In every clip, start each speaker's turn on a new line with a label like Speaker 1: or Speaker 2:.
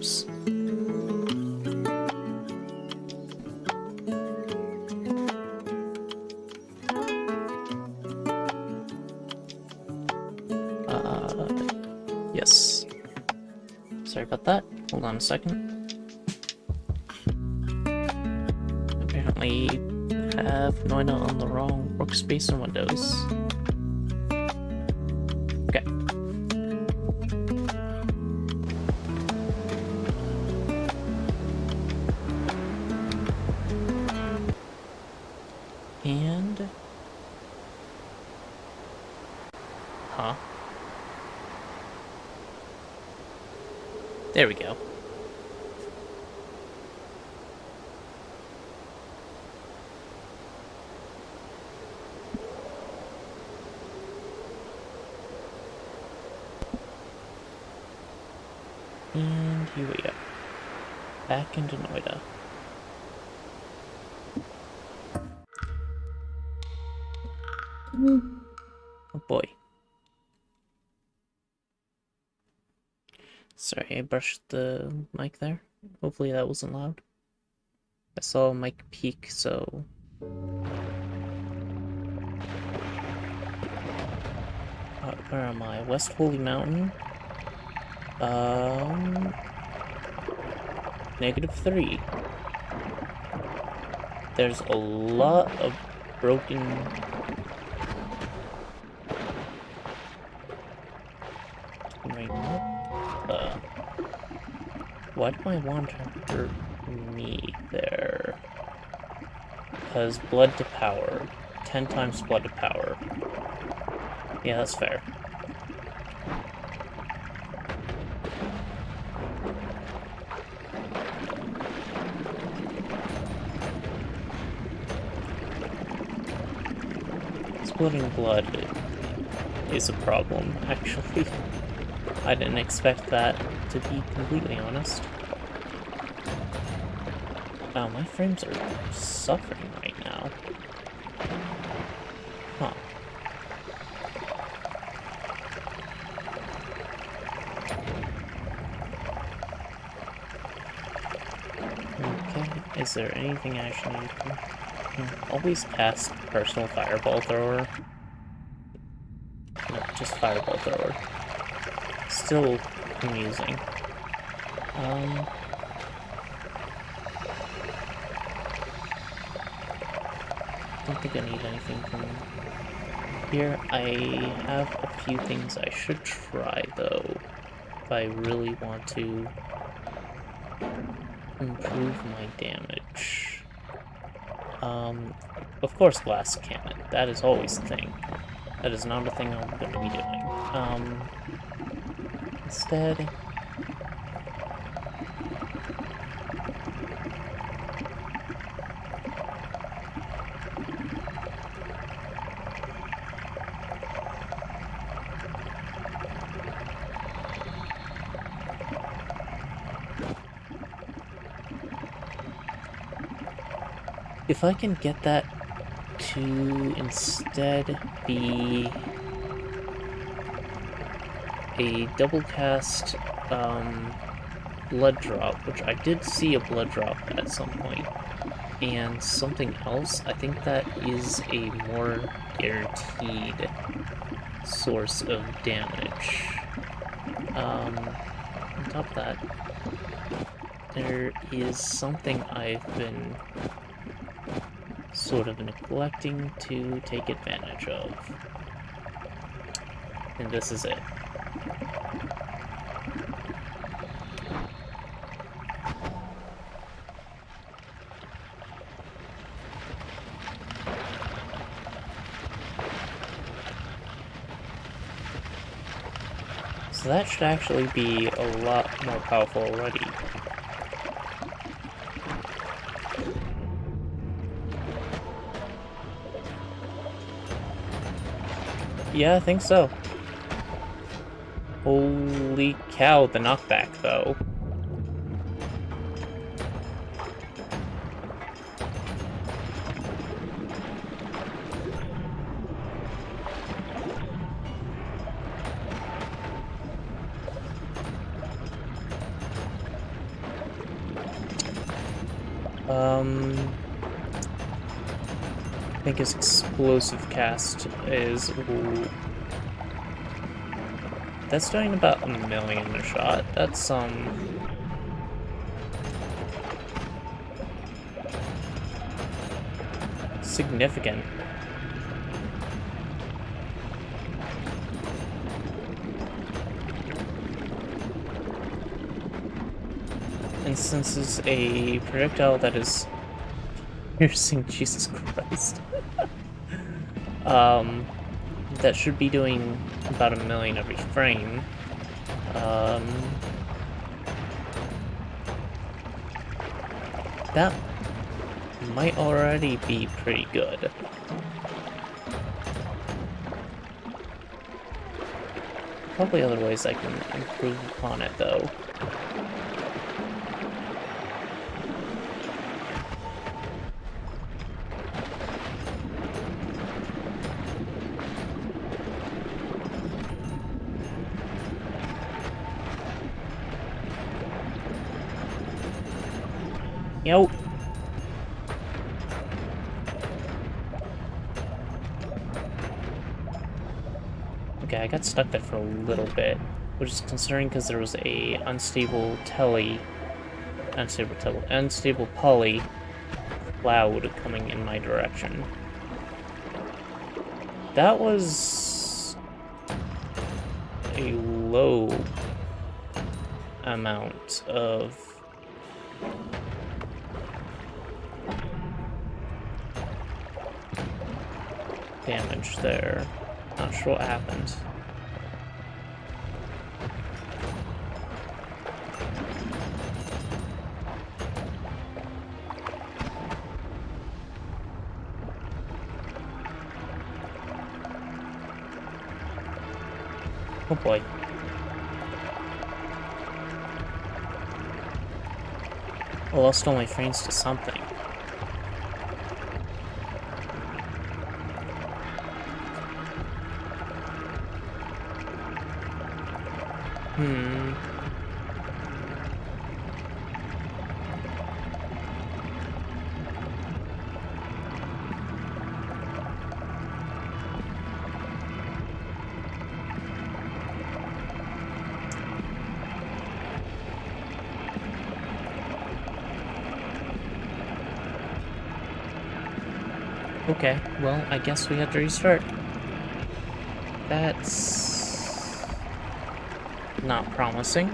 Speaker 1: Oops. Yes. Sorry about that. Hold on a second. Apparently have Noita on the wrong workspace in Windows. Okay. And... Huh? There we go. And here we go. Back into Noita. Oh boy. Sorry, I brushed the mic there. Hopefully that wasn't loud. I saw a mic peak, so... where am I? West Holy Mountain? -3. There's a lot of broken... Wait, what? Why do I want to hurt me there? Because blood to power. 10 times blood to power. Yeah, that's fair. Splitting blood is a problem, actually. I didn't expect that, to be completely honest. Wow, my frames are suffering right now. Huh. Okay, is there anything I actually need to... Always cast personal fireball thrower. No, just fireball thrower. Still amusing. I don't think I need anything from here. I have a few things I should try, though, if I really want to improve my damage. Of course, glass cannon. That is always a thing. That is not a thing I'm going to be doing. Instead... if I can get that to instead be a double cast blood drop, which I did see a blood drop at some point, and something else, I think that is a more guaranteed source of damage. On top of that, there is something I've been sort of neglecting to take advantage of. And this is it. So that should actually be a lot more powerful already. Yeah, I think so. Holy cow, the knockback, though. I think his explosive cast is... Ooh, that's doing about 1,000,000 a shot. That's, significant. And since it's a projectile that is piercing, Jesus Christ, that should be doing about 1,000,000 every frame. That might already be pretty good. Probably other ways I can improve upon it, though. Yo. Okay, I got stuck there for a little bit, which is concerning because there was a unstable poly cloud coming in my direction. That was a low amount of damage there. Not sure what happened. Oh boy. I lost all my frames to something. Okay, well, I guess we have to restart. That's not promising.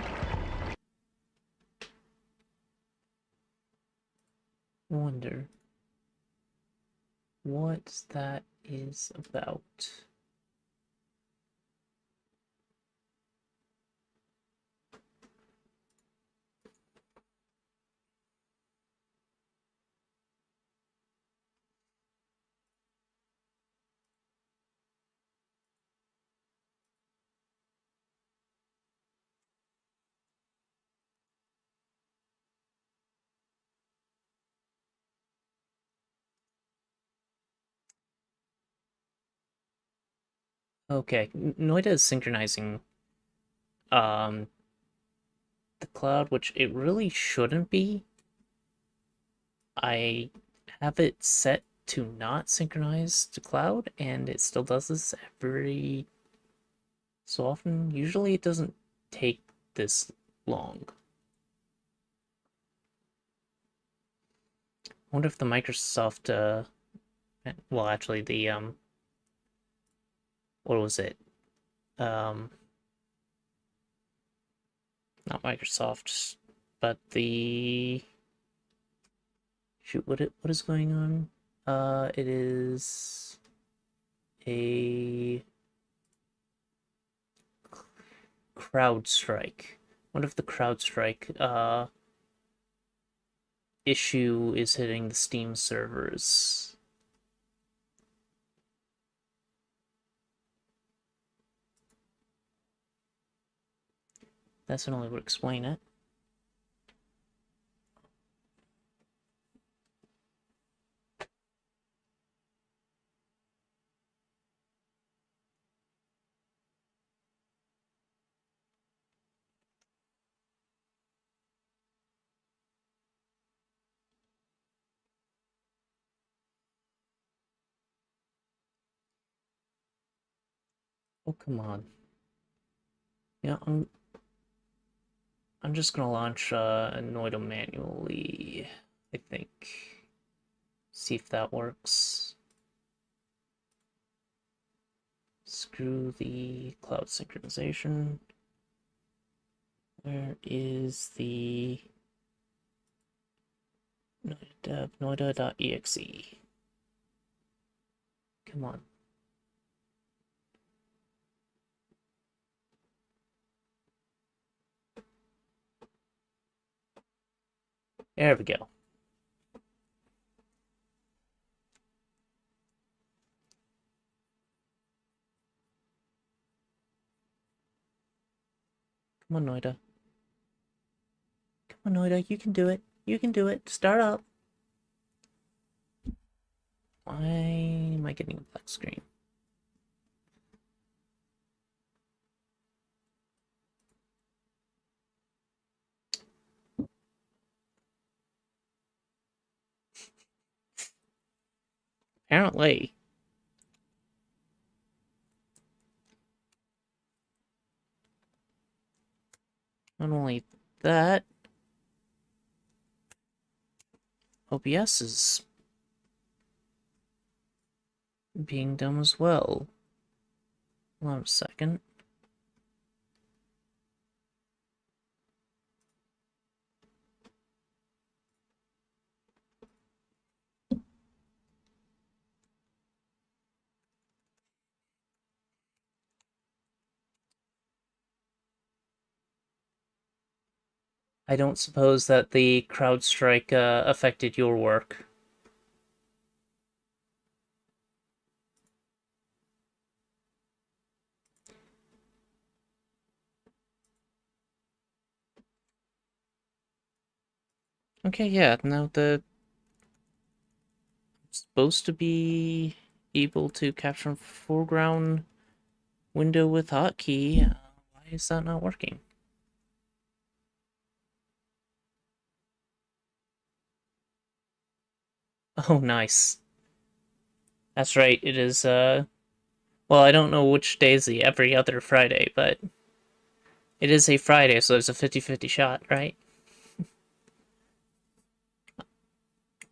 Speaker 1: Wonder what that is about. Okay, Noita is synchronizing um the cloud, which it really shouldn't be. I have it set to not synchronize to cloud, and it still does this every so often. Usually it doesn't take this long. I wonder if the Microsoft well, actually the what was it? Not Microsoft, but the shoot, what is going on? It is a CrowdStrike. What if the CrowdStrike issue is hitting the Steam servers? That certainly would explain it. Oh, come on. Yeah, I'm just gonna launch Noita manually, I think. See if that works. Screw the cloud synchronization. Where is the Noita.exe? Come on. There we go. Come on, Noita. Come on, Noita, you can do it. You can do it. Start up. Why am I getting a black screen? Apparently. Not only that, OBS is being dumb as well. Hold on a second. I don't suppose that the CrowdStrike affected your work. Okay, yeah, now the supposed to be able to capture foreground window with hotkey. Why is that not working? Oh, nice. That's right, it is, well, I don't know which day is the every other Friday, but it is a Friday, so there's a 50-50 shot, right?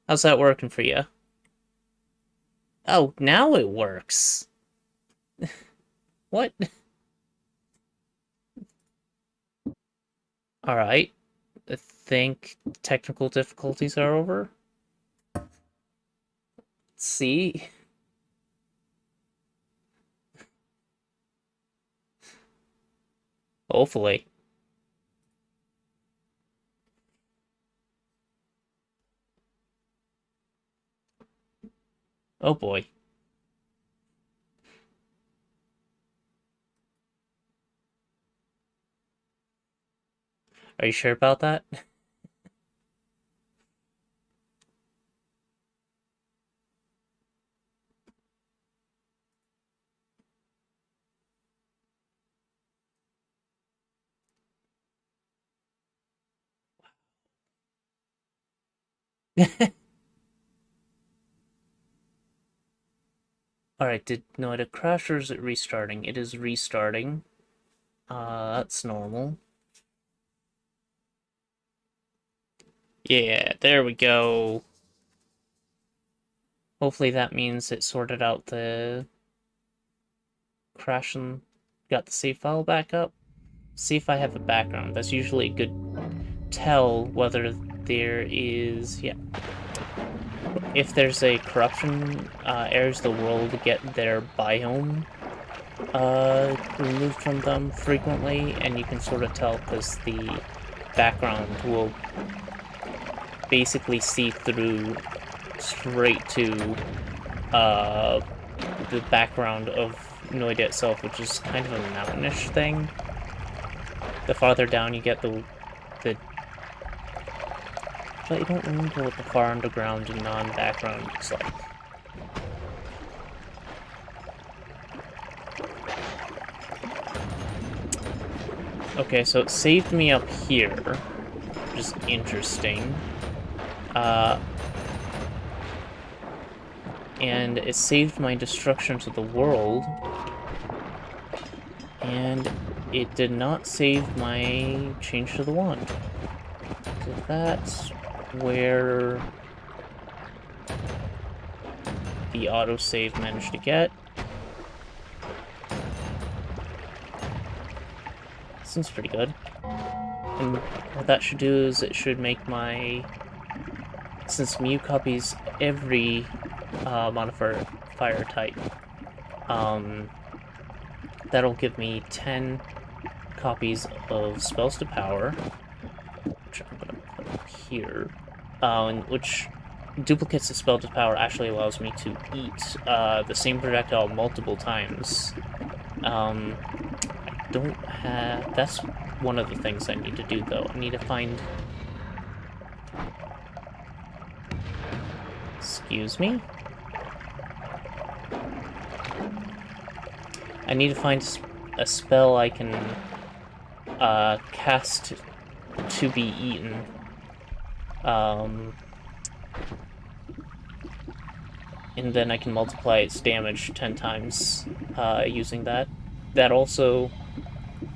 Speaker 1: How's that working for you? Oh, now it works. What? Alright. I think technical difficulties are over. Let's see. Hopefully. Oh boy. Are you sure about that? Alright, no, did it crash or is it restarting? It is restarting. That's normal. Yeah, there we go. Hopefully that means it sorted out the crash and got the save file back up. See if I have a background. That's usually a good tell whether there is, yeah. If there's a corruption, errors the world get their biome removed from them frequently, and you can sort of tell because the background will basically see through straight to the background of Noida itself, which is kind of a mountainish thing. The farther down you get, the but I don't remember what the far underground and non-background looks like. Okay, so it saved me up here, which is interesting. And it saved my destruction to the world. And it did not save my change to the wand. So that's where the autosave managed to get. Seems pretty good. And what that should do is it should make my... Since Mew copies every modifier type, that'll give me 10 copies of Spells to Power, which I'm going to put here, which duplicates of Spell to Power actually allows me to eat the same projectile multiple times. I don't have... That's one of the things I need to do, though. I need to find... Excuse me? I need to find a spell I can cast to be eaten. And then I can multiply its damage 10 times using that. That also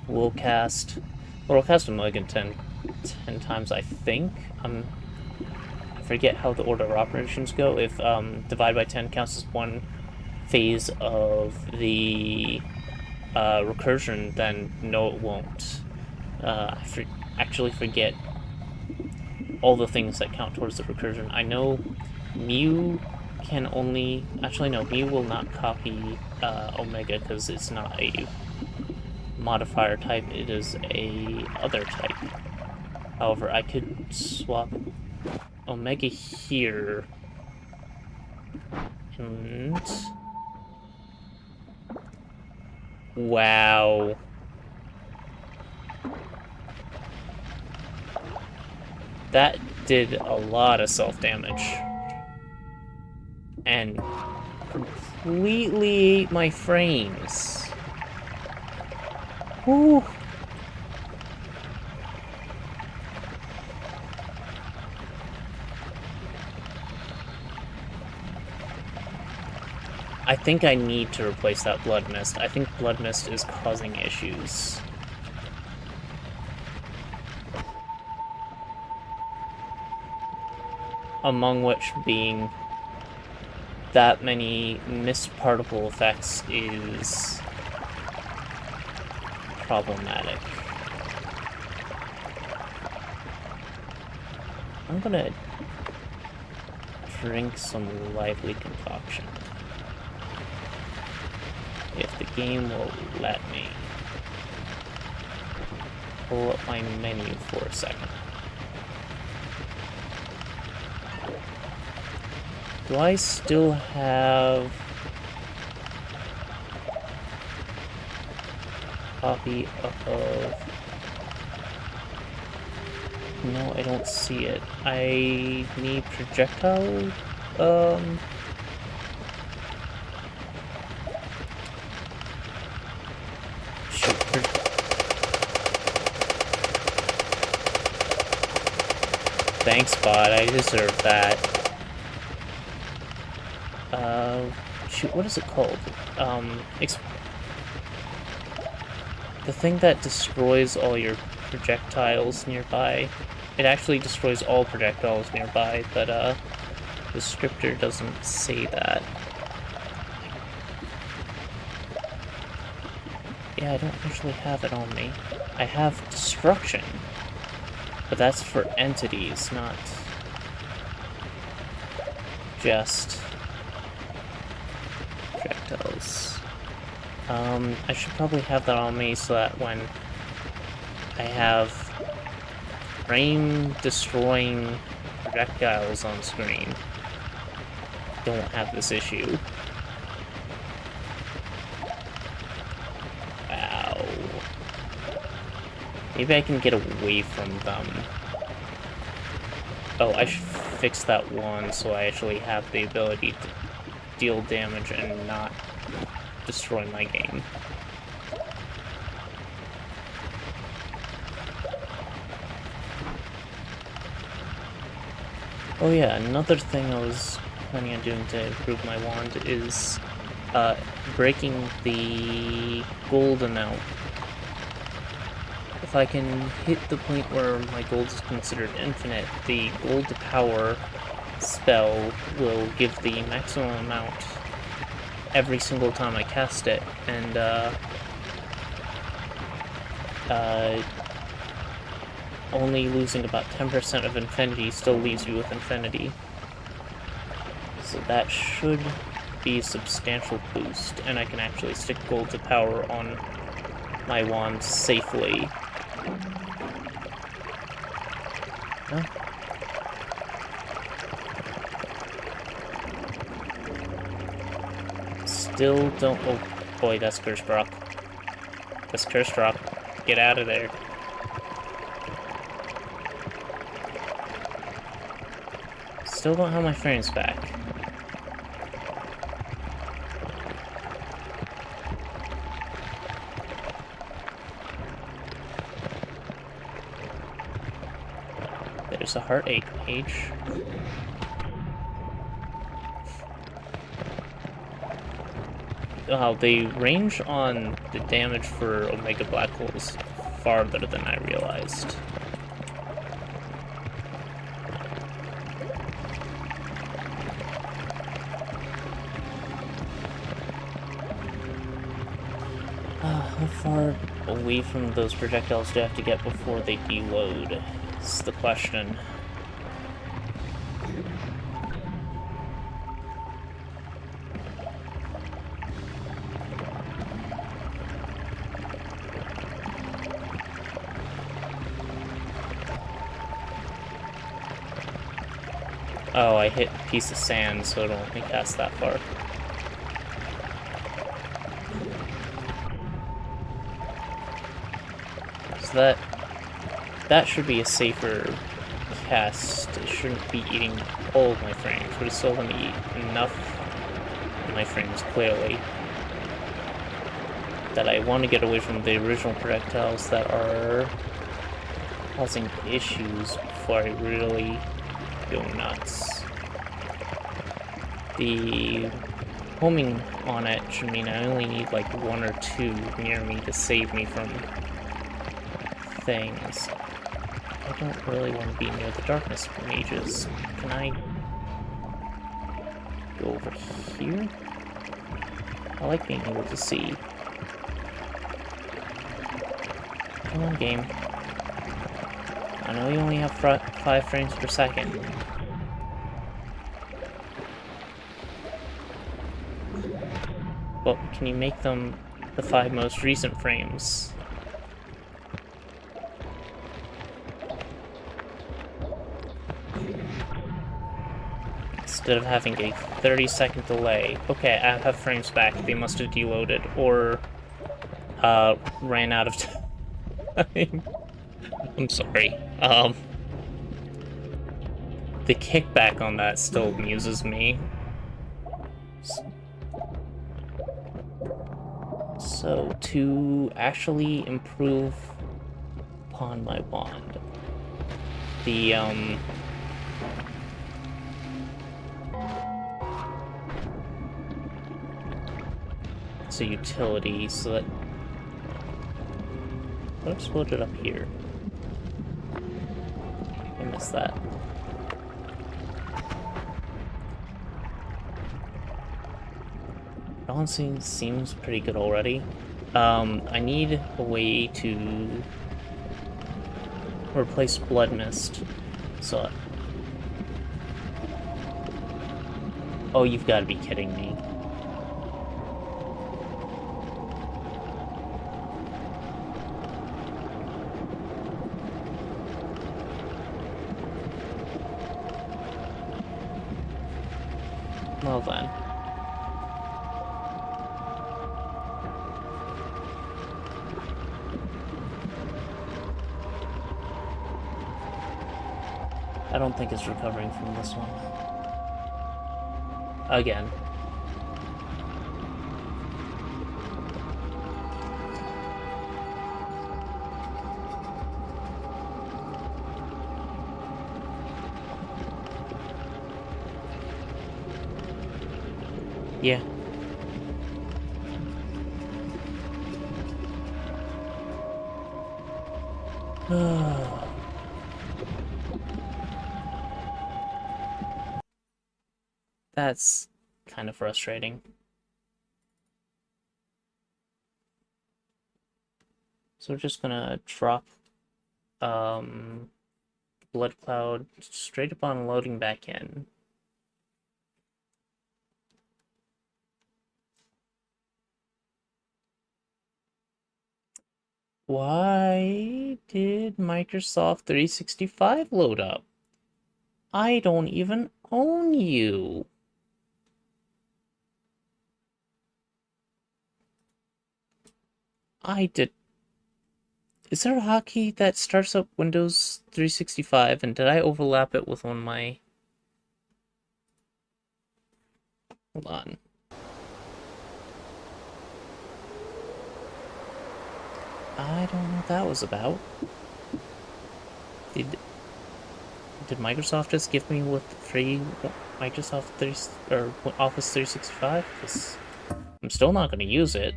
Speaker 1: will cast... Well, it'll cast a mulligan 10 times, I think. I forget how the order of operations go. If divide by 10 counts as one phase of the recursion, then no, it won't. I actually forget all the things that count towards the recursion. I know Mew can only... Actually, no, Mew will not copy Omega because it's not a modifier type, it is a other type. However, I could swap Omega here, and... Wow. That did a lot of self-damage. And completely ate my frames. Whew. I think I need to replace that Blood Mist. I think Blood Mist is causing issues. Among which being that many mist particle effects is problematic. I'm gonna drink some lively concoction. If the game will let me. Pull up my menu for a second. Do I still have a copy of... No, I don't see it. I need projectile, shoot, thanks, bot, I deserve that. Shoot, what is it called? The thing that destroys all your projectiles nearby. It actually destroys all projectiles nearby, but the descriptor doesn't say that. Yeah, I don't usually have it on me. I have destruction, but that's for entities, not just projectiles. I should probably have that on me so that when I have frame-destroying projectiles on screen, I don't have this issue. Wow. Maybe I can get away from them. Oh, I should fix that one so I actually have the ability to deal damage and not destroy my game. Oh yeah, another thing I was planning on doing to improve my wand is breaking the gold amount if I can hit the point where my gold is considered infinite, the gold to power spell will give the maximum amount every single time I cast it, and only losing about 10% of infinity still leaves you with infinity. So that should be a substantial boost, and I can actually stick gold to power on my wand safely. Oh. Still don't... Oh boy, that's cursed rock. That's cursed rock. Get out of there. Still don't have my frames back. There's a heartache page. Wow, the range on the damage for Omega Black Hole is farther than I realized. How far away from those projectiles do I have to get before they deload? Is the question. Oh, I hit a piece of sand, so it'll let me cast that far. So that should be a safer cast. It shouldn't be eating all of my frames, but it's still going to eat enough of my frames, clearly, that I want to get away from the original projectiles that are causing issues before I really go nuts. The homing on it should mean I only need like 1 or 2 near me to save me from things. I don't really want to be near the darkness mages. Can I go over here? I like being able to see. Come on, game. I know you only have 5 frames per second. But can you make them the 5 most recent frames? Instead of having a 30-second delay. Okay, I have frames back. They must have deloaded or ran out of time. I'm sorry. The kickback on that still amuses me. So, to actually improve upon my wand, the, it's a utility, so that... What exploded up here? I missed that. Balancing seems pretty good already. I need a way to replace Blood Mist. So... Oh, you've got to be kidding me. Well then. I don't think it's recovering from this one. Again. Yeah. That's kind of frustrating. So we're just gonna drop Blood Cloud straight upon loading back in. Why did Microsoft 365 load up? I don't even own you. I did. Is there a hotkey that starts up Windows 365 and did I overlap it with one of my... Hold on. I don't know what that was about. Did Microsoft just give me with free Microsoft 30 or Office 365? Because I'm still not going to use it.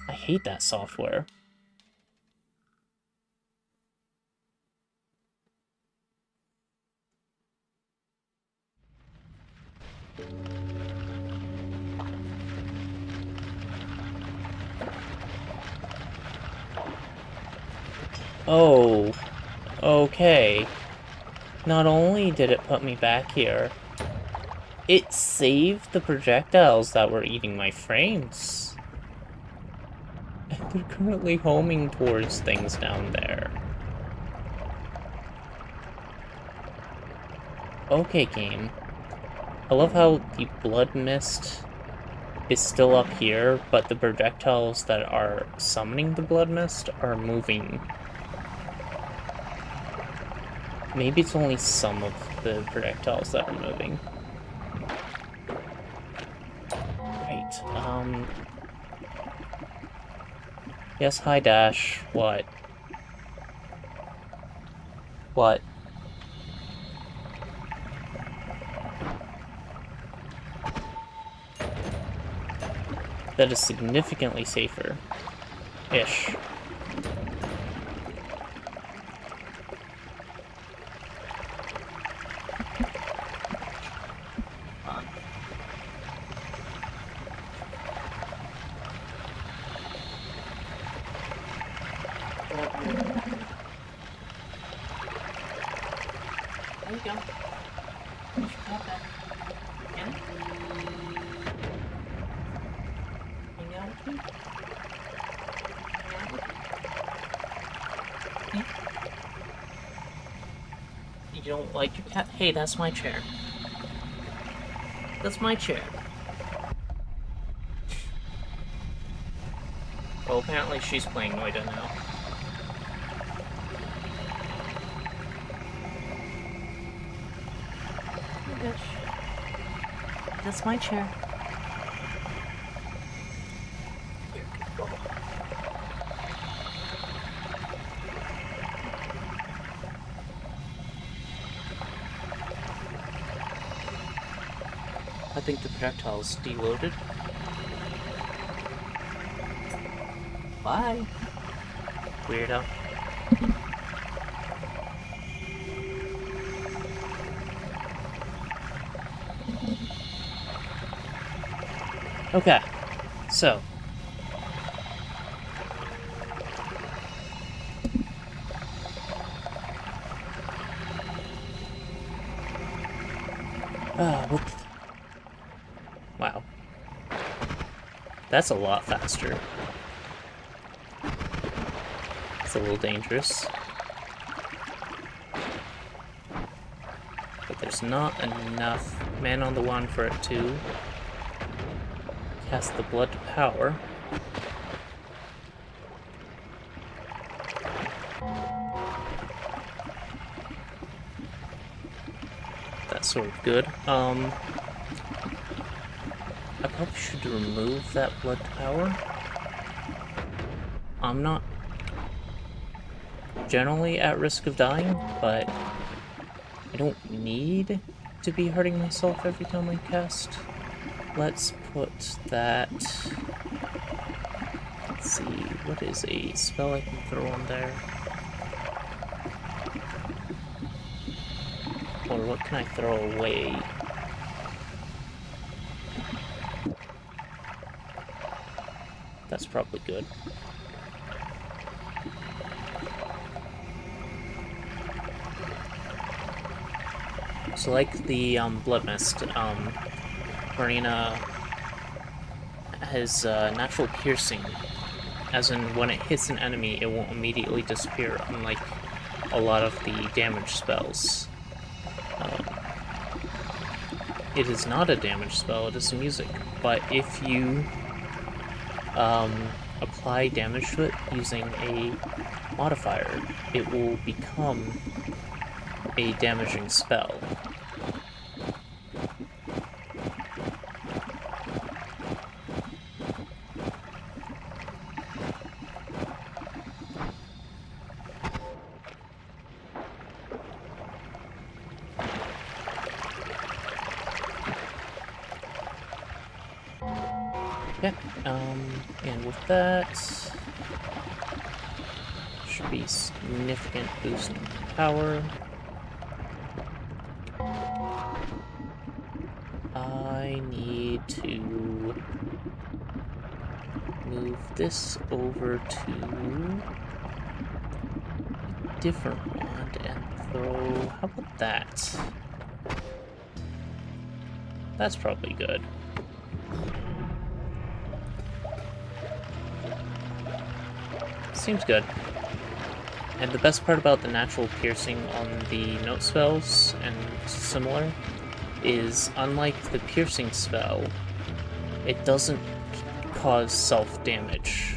Speaker 1: I hate that software. Oh, okay. Not only did it put me back here, it saved the projectiles that were eating my frames. And they're currently homing towards things down there. Okay, game. I love how the blood mist is still up here, but the projectiles that are summoning the blood mist are moving. Maybe it's only some of the projectiles that are moving. Right, yes, hi, Dash. What? What? That is significantly safer. Ish. There you go. You should have that. Can I? Hang out with me? Hang out with me? You don't like your cat? Hey, that's my chair. That's my chair. Well, apparently she's playing Noita now. That's my chair. I think the projectile's deloaded. Bye. Weirdo. Okay, so. Wow. That's a lot faster. It's a little dangerous. But there's not enough man on the one for it to cast the blood to power. That's sort of good. I probably should remove that blood to power. I'm not generally at risk of dying, but I don't need to be hurting myself every time I cast. Let's put that... Let's see, what is a spell I can throw in there? Or what can I throw away? That's probably good. So like the Blood Mist, Marina has natural piercing, as in when it hits an enemy it won't immediately disappear, unlike a lot of the damage spells. It is not a damage spell, it is music, but if you apply damage to it using a modifier, it will become a damaging spell. Yeah, and with that, should be significant boost in power. I need to move this over to a different wand and throw, how about that? That's probably good. Seems good. And the best part about the natural piercing on the note spells and similar is, unlike the piercing spell, it doesn't cause self-damage.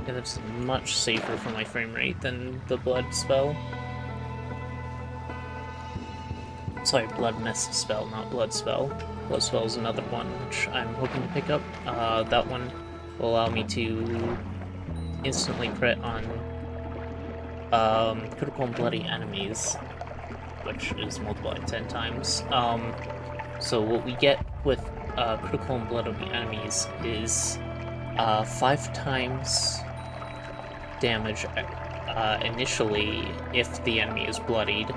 Speaker 1: And it's much safer for my frame rate than the blood spell. Sorry, blood mist spell, not blood spell. Blood spell is another one which I'm hoping to pick up. That one will allow me to instantly crit on critical and bloody enemies, which is multiplied 10 times. So what we get with critical and bloody enemies is 5 times damage initially if the enemy is bloodied,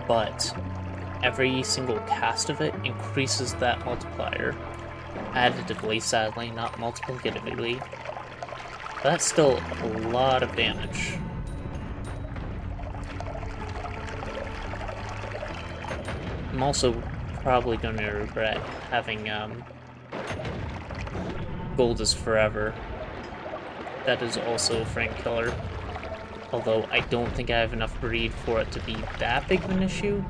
Speaker 1: but every single cast of it increases that multiplier. Additively, sadly, not multiplicatively. That's still a lot of damage. I'm also probably going to regret having Gold is Forever. That is also a frame killer. Although I don't think I have enough greed for it to be that big of an issue.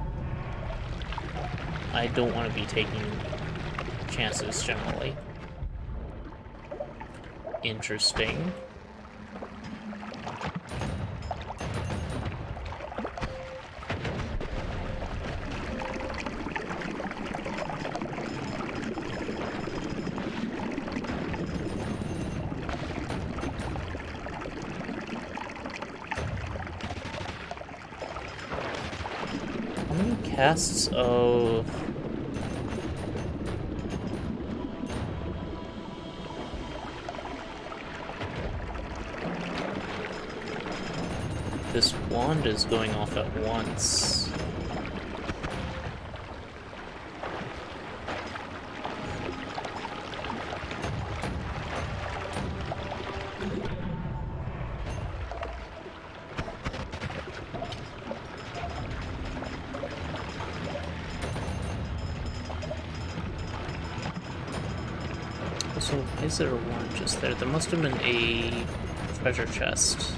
Speaker 1: I don't want to be taking chances generally. Interesting. How many casts of this wand is going off at once? So, is there a wand just there? There must have been a treasure chest.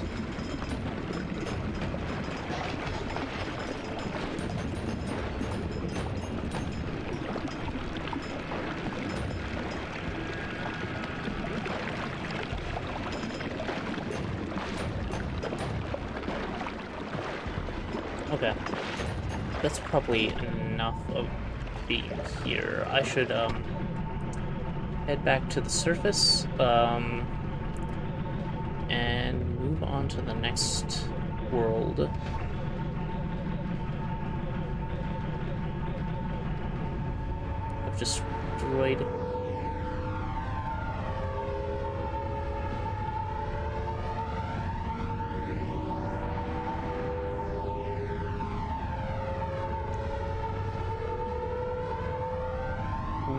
Speaker 1: Okay. That's probably enough of being here. I should, head back to the surface, and move on to the next world. I've just droid.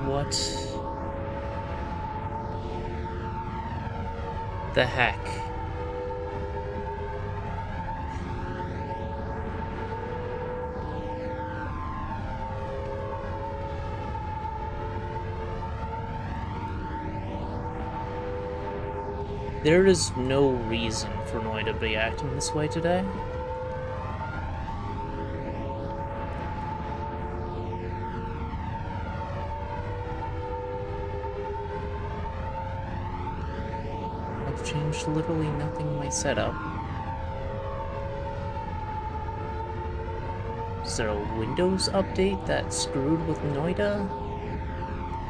Speaker 1: What the heck? There is no reason for Noita to be acting this way today. I've changed literally nothing in my setup. Is there a Windows update that screwed with Noita?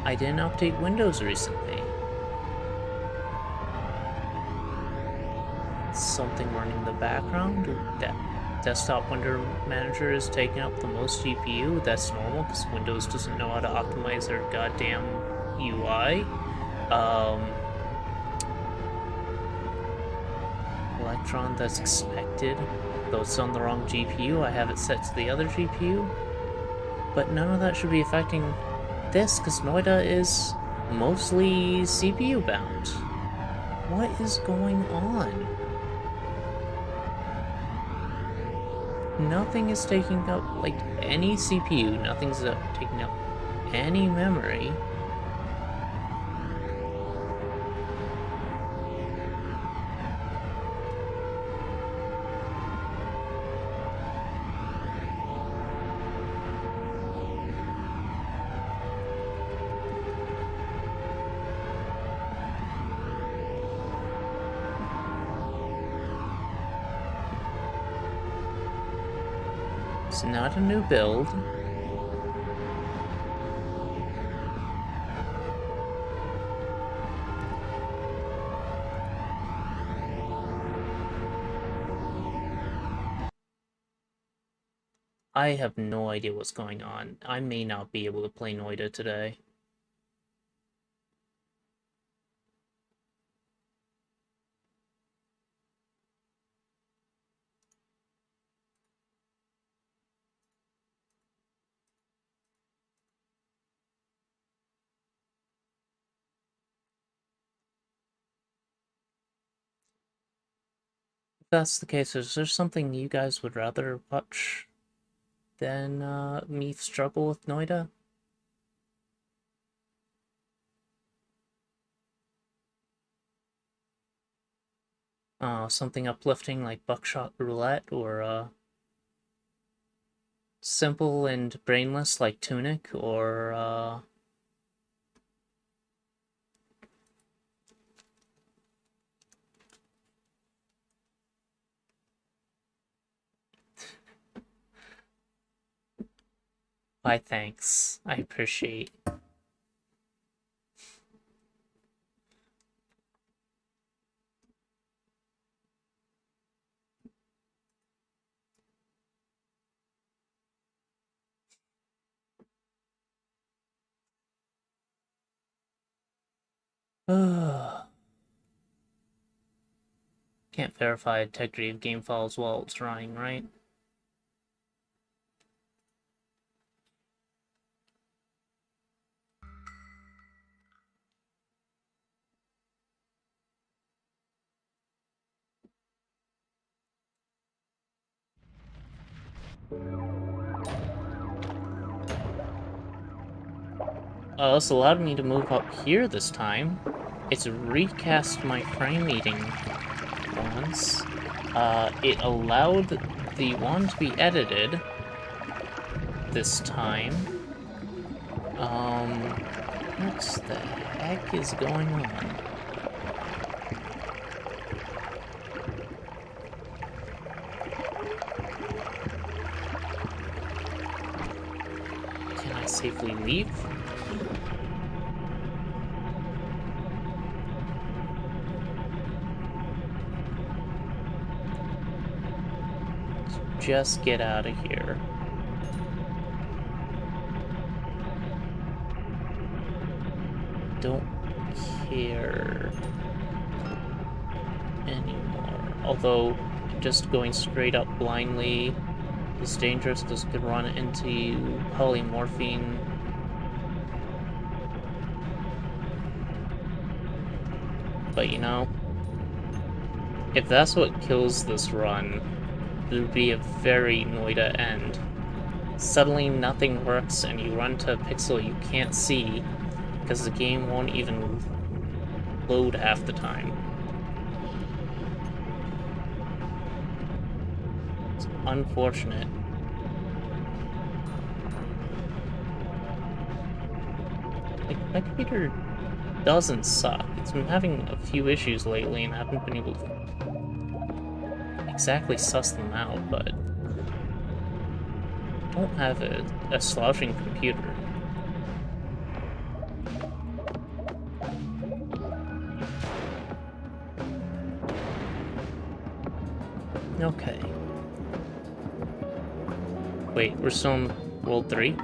Speaker 1: I didn't update Windows recently. Something running in the background? That desktop window manager is taking up the most GPU. That's normal because Windows doesn't know how to optimize their goddamn UI. Electron, that's expected. Though it's on the wrong GPU, I have it set to the other GPU. But none of that should be affecting this because Noita is mostly CPU bound. What is going on? Nothing is taking up, like, any CPU. Nothing's taking up any memory. It's not a new build. I have no idea what's going on. I may not be able to play Noita today. If that's the case, is there something you guys would rather watch than me struggle with Noita? Something uplifting like Buckshot Roulette, or simple and brainless like Tunic, or why thanks. I appreciate. Can't verify integrity of game files while it's running, right? This allowed me to move up here this time. It's recast my frame eating once. It allowed the one to be edited this time. What the heck is going on? Can I safely leave? Just get out of here. don't care anymore. Although, just going straight up blindly is dangerous because it could run into polymorphine. But you know, if that's what kills this run, it would be a very Noita end. Suddenly nothing works and you run to a pixel you can't see because the game won't even load half the time. It's unfortunate. Like, my computer doesn't suck. It's been having a few issues lately and I haven't been able to exactly suss them out, but I don't have a slouching computer. Okay. Wait, we're still in World 3?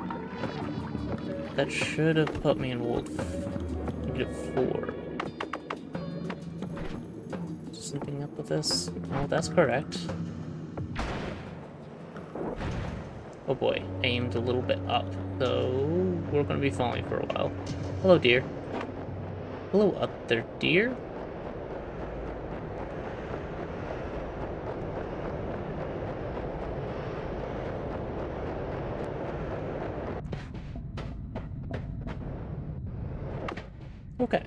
Speaker 1: That should have put me in World -4. Something up with this? Oh, that's correct. Oh boy, aimed a little bit up, so we're gonna be falling for a while. Hello, dear. Hello up there, dear. Okay.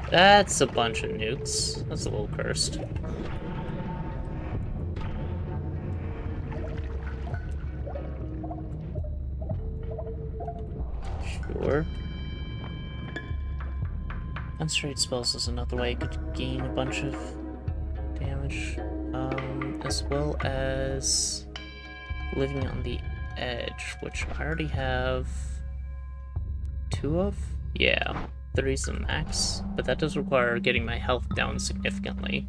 Speaker 1: That's a bunch of nukes. That's a little cursed. Sure. Concentrate spells is another way I could gain a bunch of damage. As well as living on the edge, which I already have 2 of? Yeah, 3's the max, but that does require getting my health down significantly.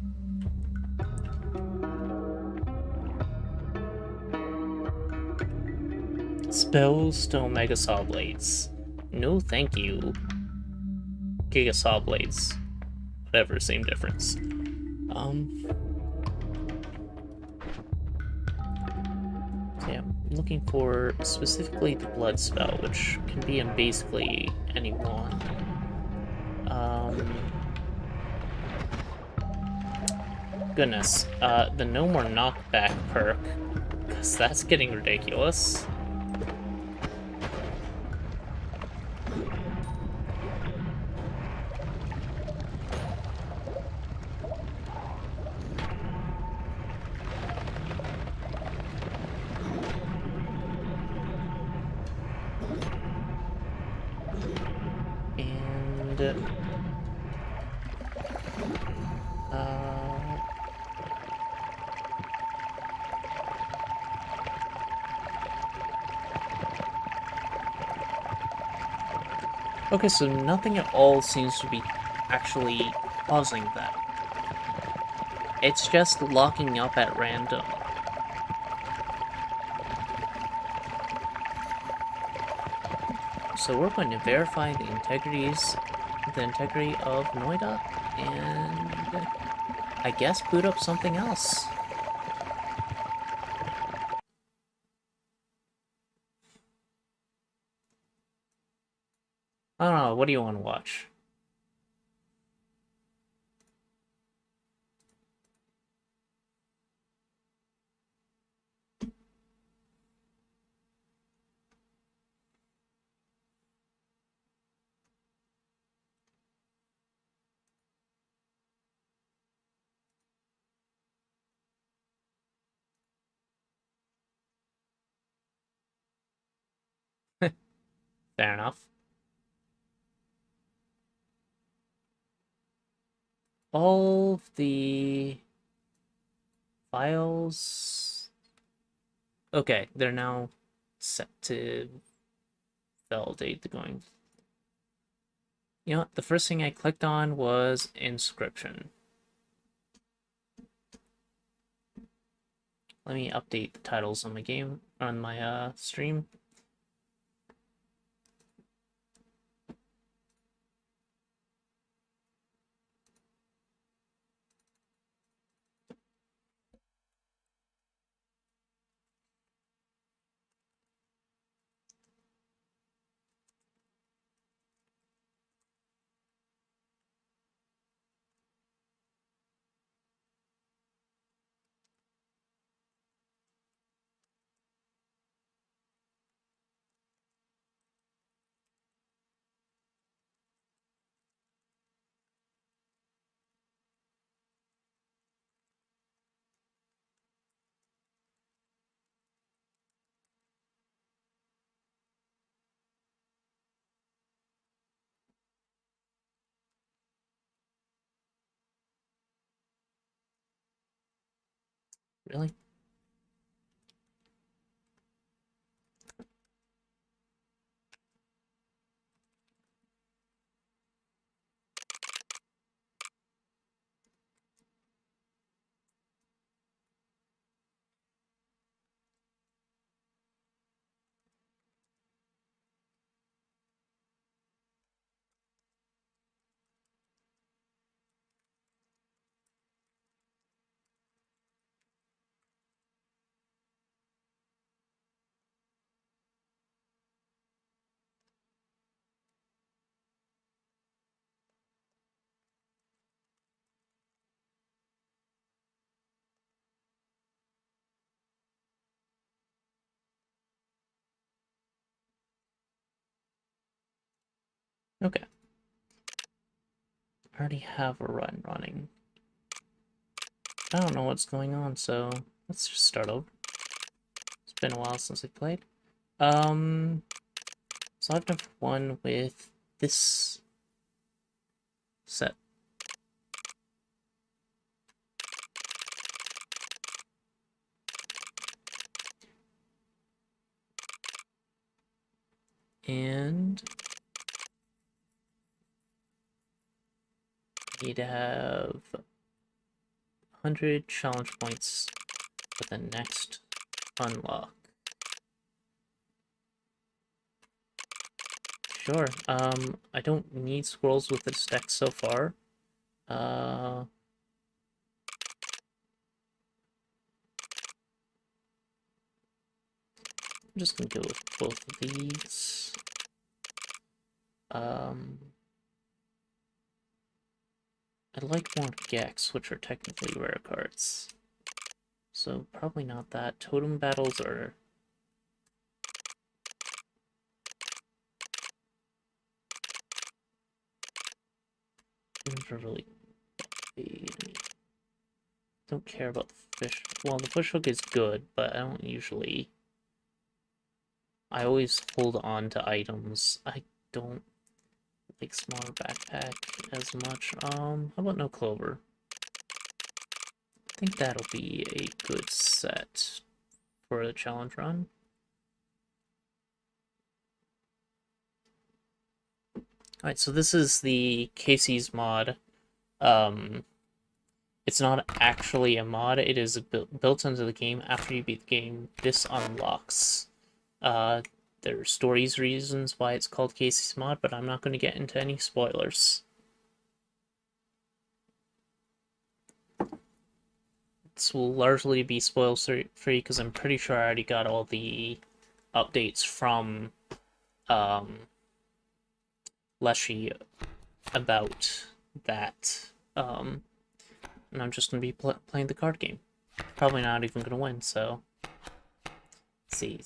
Speaker 1: Spells to Omega Saw Blades. No thank you. Giga Saw Blades. Whatever, same difference. So yeah, I'm looking for specifically the Blood spell, which can be in basically any one. Goodness, the no more knockback perk, because that's getting ridiculous. And okay, so nothing at all seems to be actually causing that. It's just locking up at random. So we're going to verify the integrity of Noita, and I guess boot up something else. I don't know, what do you want to watch? Fair enough. All the files... Okay, they're now set to validate the going. You know what? The first thing I clicked on was inscription. Let me update the titles on my game, on my stream. Really? Okay. I already have a run running. I don't know what's going on, so let's just start over. It's been a while since I played. So I've done one with this set. And need to have 100 challenge points for the next unlock. Sure. I don't need scrolls with this deck so far. I'm just gonna go with both of these. I like more Gex, which are technically rare cards. So probably not that. Totem battles are... really... don't care about the fish. Well, the fish hook is good, but I don't usually... I always hold on to items. I don't like smaller backpack as much. How about no clover? I think that'll be a good set for the challenge run. Alright, so this is the Casey's mod. It's not actually a mod, it is built into the game. After you beat the game, this unlocks. There's stories reasons why it's called Casey's mod, but I'm not going to get into any spoilers. This will largely be spoil free because I'm pretty sure I already got all the updates from Leshy about that. And I'm just going to be playing the card game. Probably not even going to win, so... Let's see.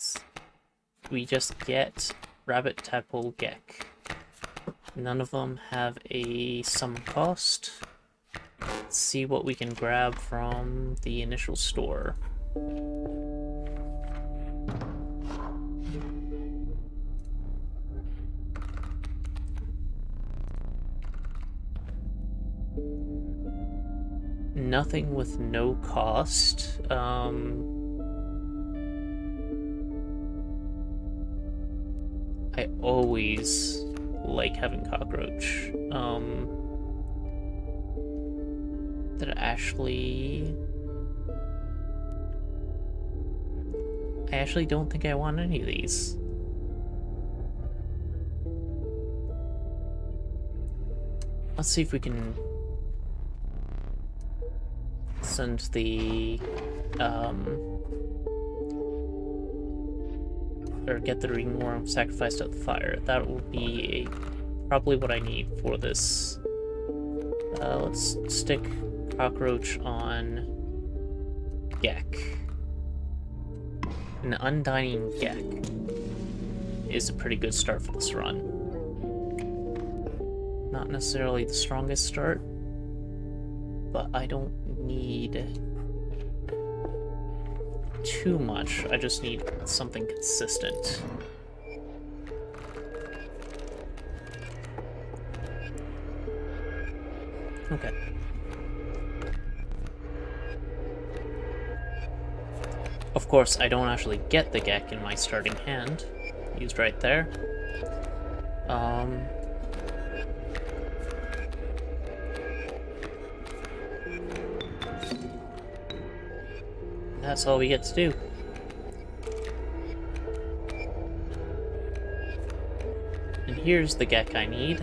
Speaker 1: We just get Rabbit, Tadpole, Gek. None of them have a summon cost. Let's see what we can grab from the initial store. nothing with no cost. I always like having cockroach. That actually... I actually don't think I want any of these. Let's see if we can send the, or get the ringworm sacrificed at the fire. That will be probably what I need for this. Let's stick cockroach on Gek. An undying Gek is a pretty good start for this run. Not necessarily the strongest start, but I don't need too much. I just need something consistent. Okay. Of course, I don't actually get the Gek in my starting hand. Used right there. That's all we get to do. And here's the Gek I need.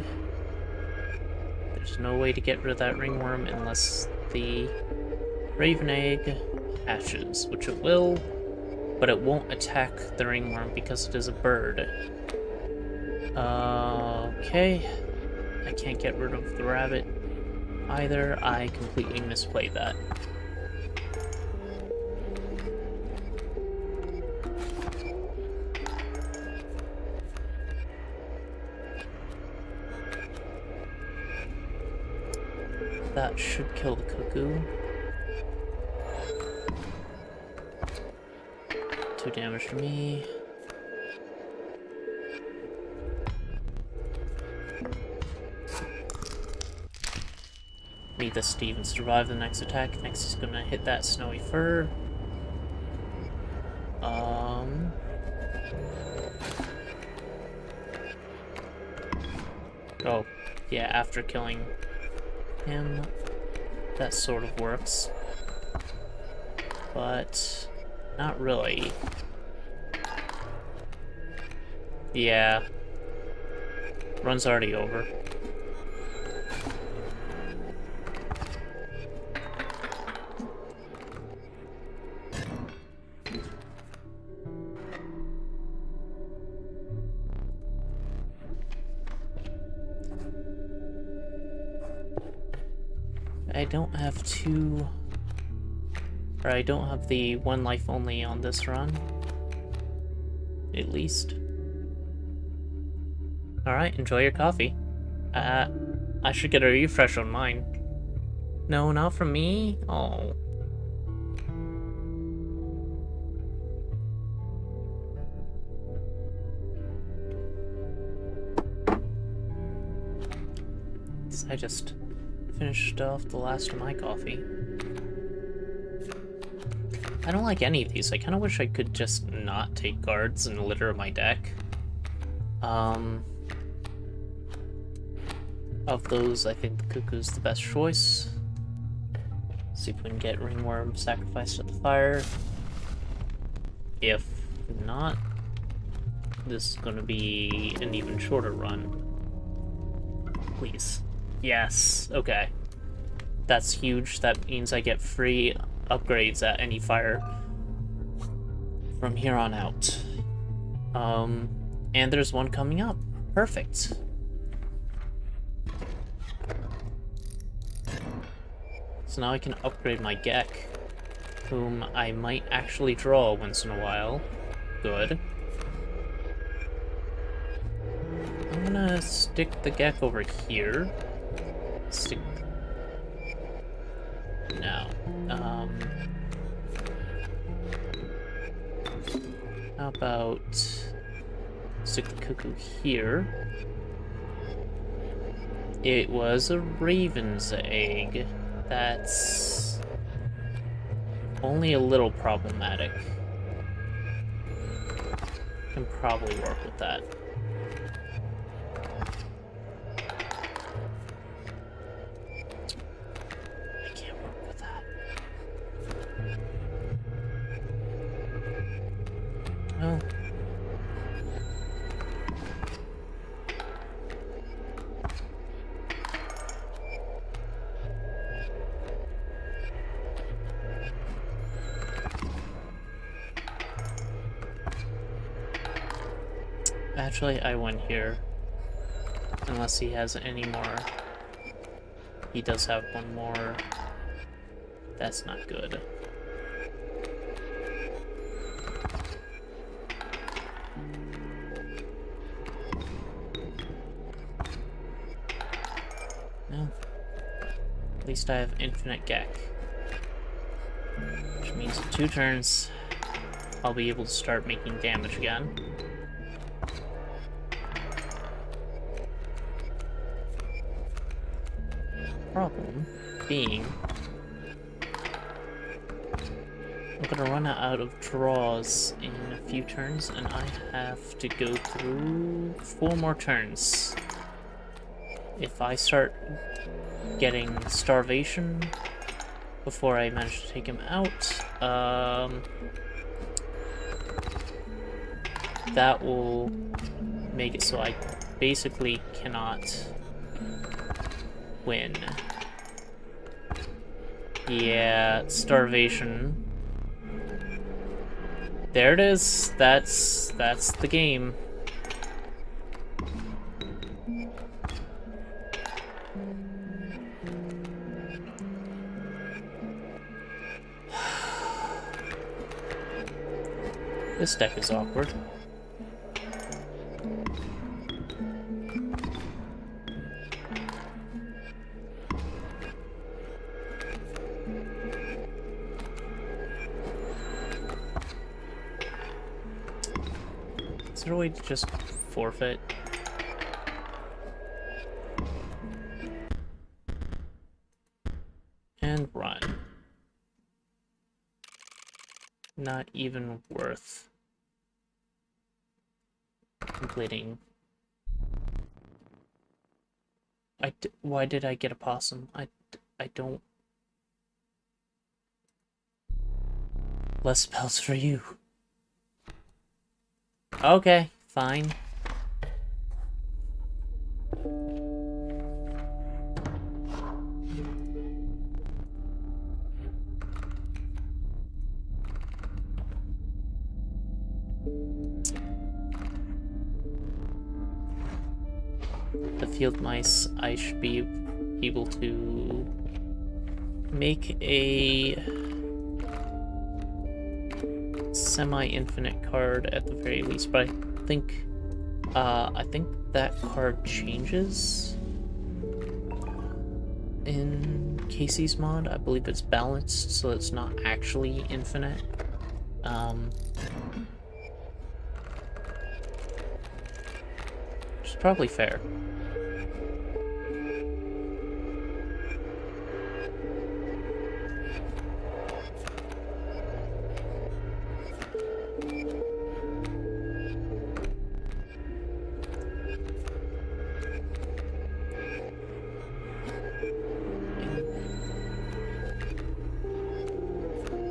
Speaker 1: There's no way to get rid of that ringworm unless the raven egg hatches, which it will, but it won't attack the ringworm because it is a bird. Okay. I can't get rid of the rabbit either. I completely misplayed that. That should kill the cuckoo. 2 damage to me. Need this to even survive the next attack. Next he's gonna hit that snowy fur. Oh, yeah, after killing him, that sort of works. But not really. Yeah. Run's already over. I don't have I don't have the 1 life only on this run. At least. Alright, enjoy your coffee. I should get a refresh on mine. No, not from me? Oh. I just finished off the last of my coffee. I don't like any of these. I kind of wish I could just not take guards and litter my deck. Of those, I think the cuckoo's the best choice. See if we can get ringworm sacrificed at the fire. If not, this is going to be an even shorter run. Please. Yes, okay. That's huge. That means I get free upgrades at any fire from here on out. And there's one coming up. Perfect. So now I can upgrade my Gek, whom I might actually draw once in a while. Good. I'm gonna stick the Gek over here. Stick... No. How about... stick the cuckoo here. It was a raven's egg. That's only a little problematic. Can probably work with that. I can't work with that. Oh. Actually, I went here. Unless he has any more. He does have one more. That's not good. No. At least I have infinite Gek. Which means in 2 turns, I'll be able to start making damage again. Problem being, I'm gonna run out of draws in a few turns, and I have to go through 4 more turns. If I start getting starvation before I manage to take him out, that will make it so I basically cannot win. Yeah, starvation. There it is. That's the game. This deck is awkward. Is there a way to just forfeit? And run. Not even worth completing. Why did I get a possum? I don't... Less spells for you. Okay, fine. The field mice, I should be able to make a semi-infinite card at the very least, but I think that card changes in Casey's mod. I believe it's balanced, so it's not actually infinite. Which is probably fair.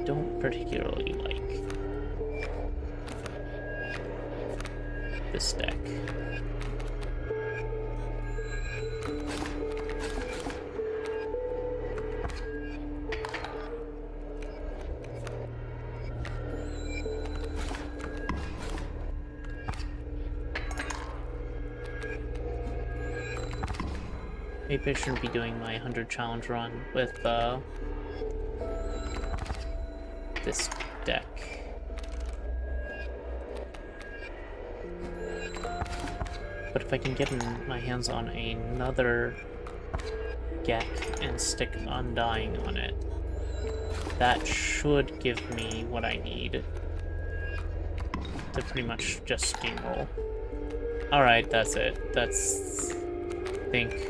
Speaker 1: Don't particularly like this deck. Maybe I shouldn't be doing my 100 challenge run with this deck. But if I can get my hands on another Gek and stick Undying on it, that should give me what I need to pretty much just steamroll. Alright, that's it. That's, I think,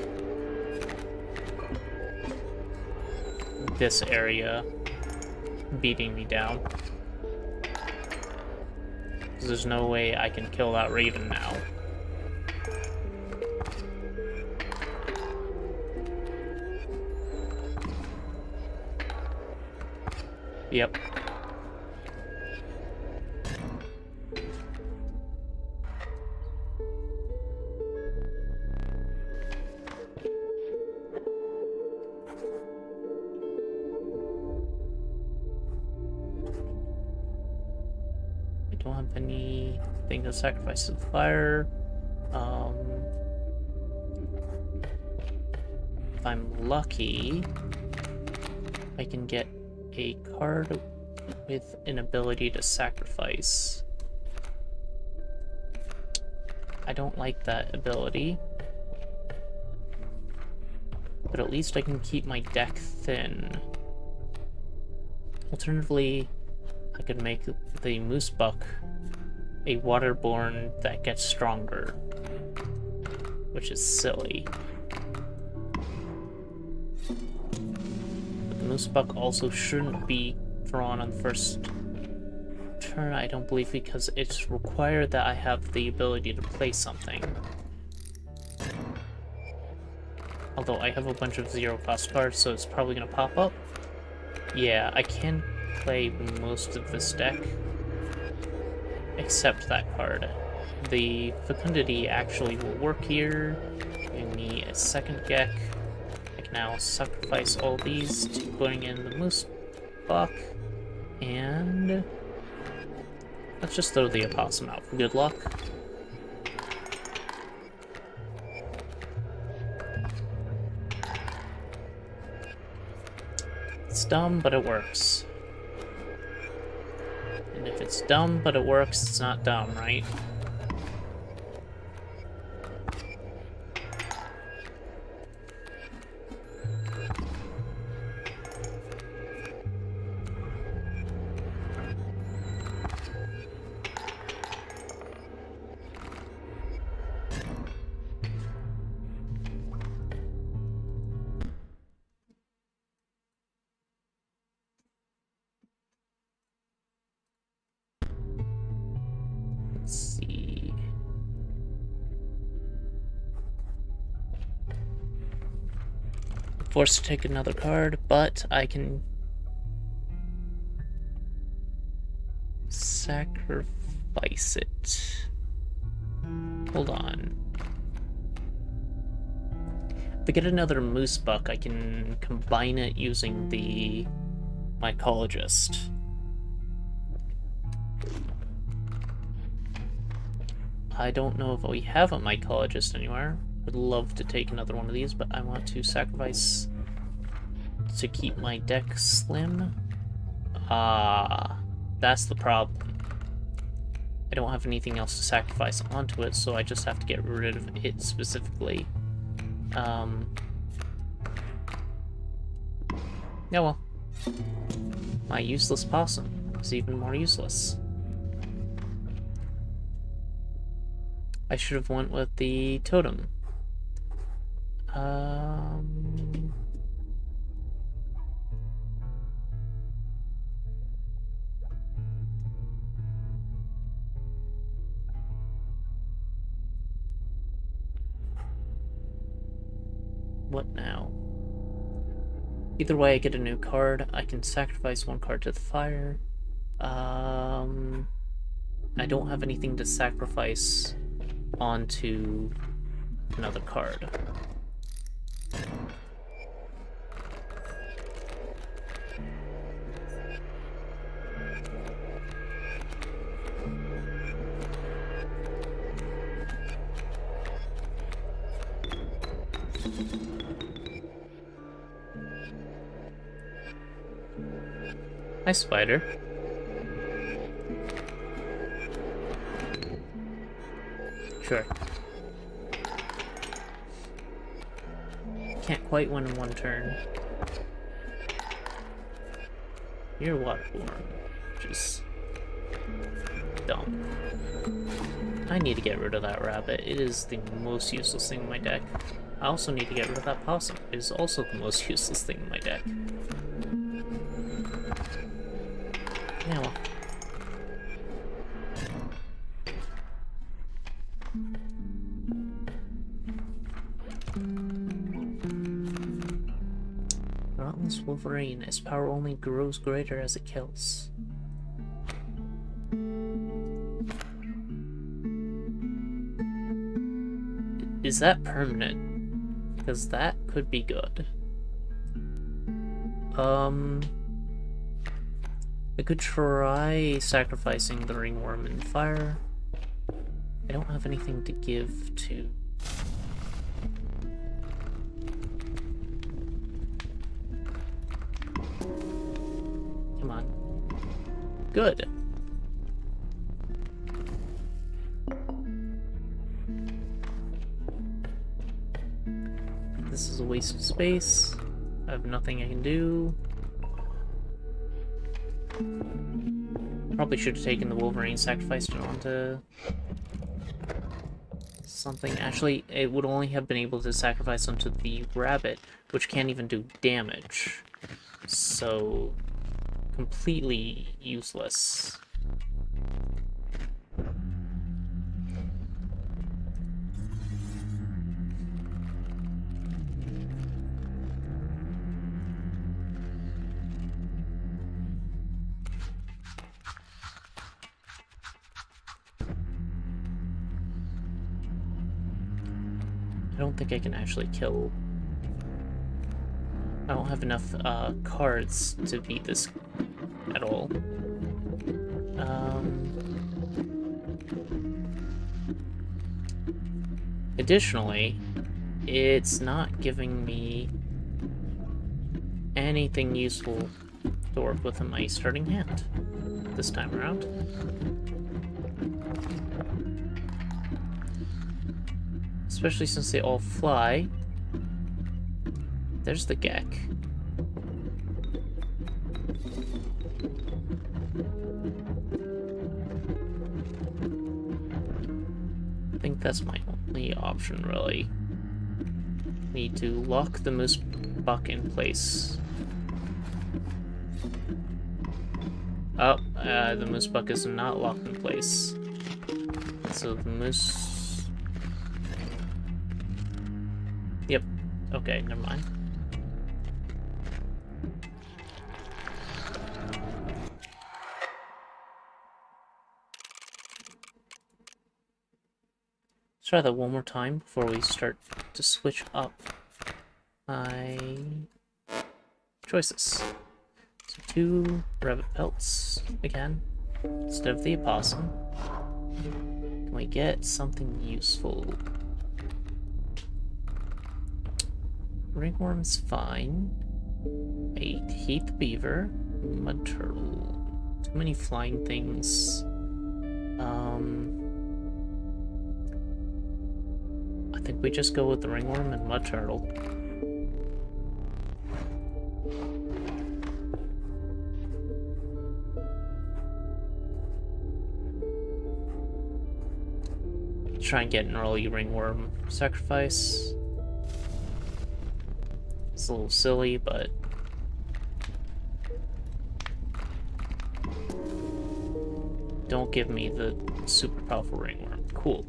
Speaker 1: this area beating me down. Because there's no way I can kill that Raven now. Yep. I don't have anything to sacrifice to the fire. If I'm lucky, I can get a card with an ability to sacrifice. I don't like that ability, but at least I can keep my deck thin. Alternatively, I could make the Moose Buck a waterborne that gets stronger, which is silly. But the Moose Buck also shouldn't be drawn on the first turn, I don't believe, because it's required that I have the ability to play something. Although I have a bunch of zero-cost cards, so it's probably going to pop up. Yeah, I can play most of this deck, except that card. The Fecundity actually will work here, giving me a second Gek. I can now sacrifice all these to putting in the Moose Buck, and let's just throw the Opossum out for good luck. It's dumb, but it works. And if it's dumb, but it works, it's not dumb, right? Let's see. I'm forced to take another card, but I can sacrifice it. Hold on. If I get another Moose Buck, I can combine it using the Mycologist. I don't know if we have a Mycologist anywhere. Would love to take another one of these, but I want to sacrifice to keep my deck slim. Ah, that's the problem. I don't have anything else to sacrifice onto it, so I just have to get rid of it specifically. Yeah, well. My useless possum is even more useless. I should have went with the totem. What now? Either way, I get a new card. I can sacrifice one card to the fire. I don't have anything to sacrifice onto another card. Hi, spider. Sure. Can't quite win in one turn. You're waterborne, which is dumb. I need to get rid of that rabbit. It is the most useless thing in my deck. I also need to get rid of that possum. It is also the most useless thing in my deck. Now. Relentless Wolverine. His power only grows greater as it kills. Is that permanent? Because that could be good. I could try sacrificing the ringworm in fire. I don't have anything to give to. Come on. Good. This is a waste of space. I have nothing I can do. Probably should have taken the Wolverine, sacrificed it onto something. Actually, it would only have been able to sacrifice onto the rabbit, which can't even do damage. So, completely useless. I don't think I can actually kill. I don't have enough cards to beat this at all. Additionally, it's not giving me anything useful to work with in my starting hand this time around. Especially since they all fly. There's the Gek. I think that's my only option, really. Need to lock the moose buck in place. Oh, the moose buck is not locked in place. So the moose... Yep. Okay, never mind. Let's try that one more time before we start to switch up my choices. So 2 rabbit pelts again, instead of the opossum. Can we get something useful? Ringworm's fine. I hate the beaver. Mud turtle. Too many flying things. I think we just go with the ringworm and mud turtle. Try and get an early ringworm sacrifice. It's a little silly, but don't give me the super powerful ringworm. Cool.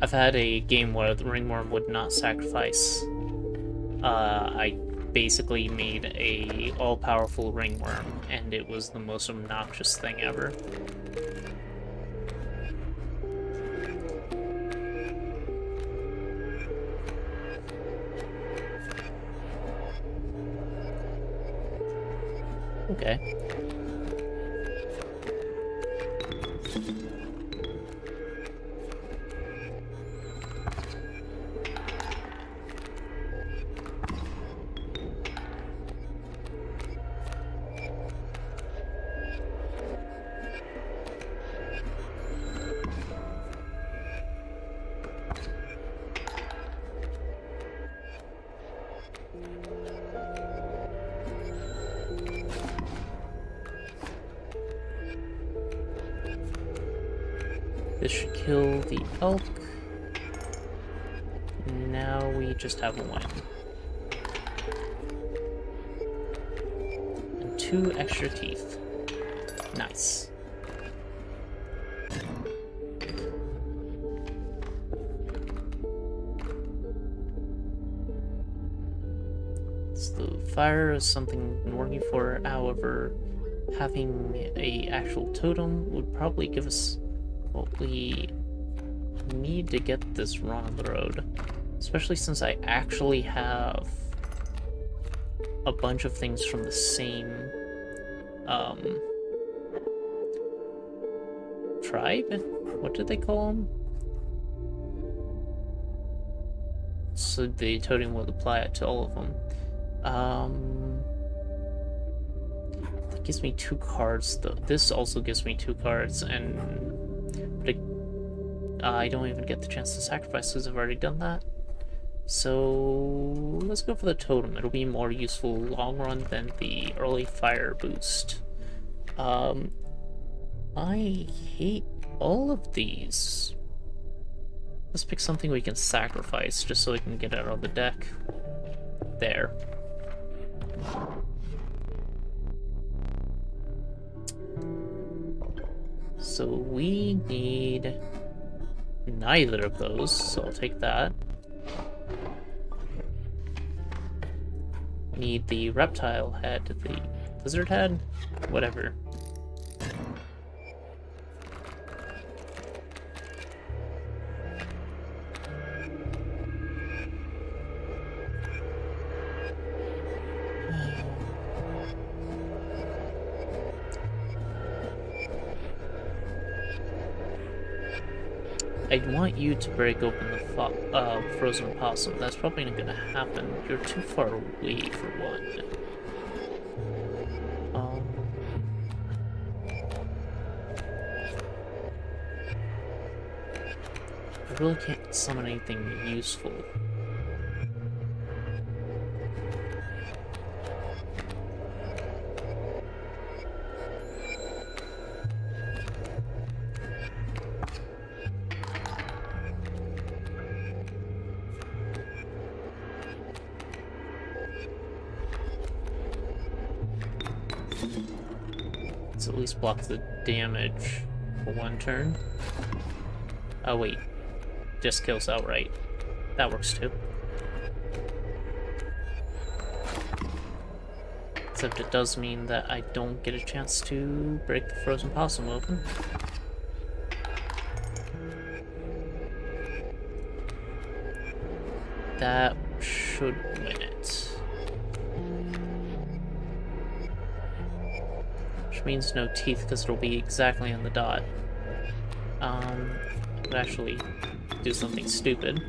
Speaker 1: I've had a game where the ringworm would not sacrifice. I basically made a all-powerful ringworm, and it was the most obnoxious thing ever. Okay. This should kill the elk. Now we just have a win. 2 extra teeth. Nice. So the fire is something I've been working for, however, having a actual totem would probably give us what we need to get this run on the road. Especially since I actually have a bunch of things from the same tribe? What did they call them? So the totem would apply it to all of them. That gives me 2 cards, though. This also gives me 2 cards, but I don't even get the chance to sacrifice because I've already done that. So let's go for the totem. It'll be more useful long run than the early fire boost. I hate all of these. Let's pick something we can sacrifice just so we can get it out of the deck. There. So we need neither of those, so I'll take that. Need the reptile head, the lizard head, whatever. I want you to break open the frozen possum. That's probably not gonna happen. You're too far away for one. I really can't summon anything useful. Let's at least block the damage for one turn. Oh wait, just kills outright. That works too. Except it does mean that I don't get a chance to break the frozen possum open. That should win it. Which means no teeth, because it'll be exactly on the dot. Could actually do something stupid.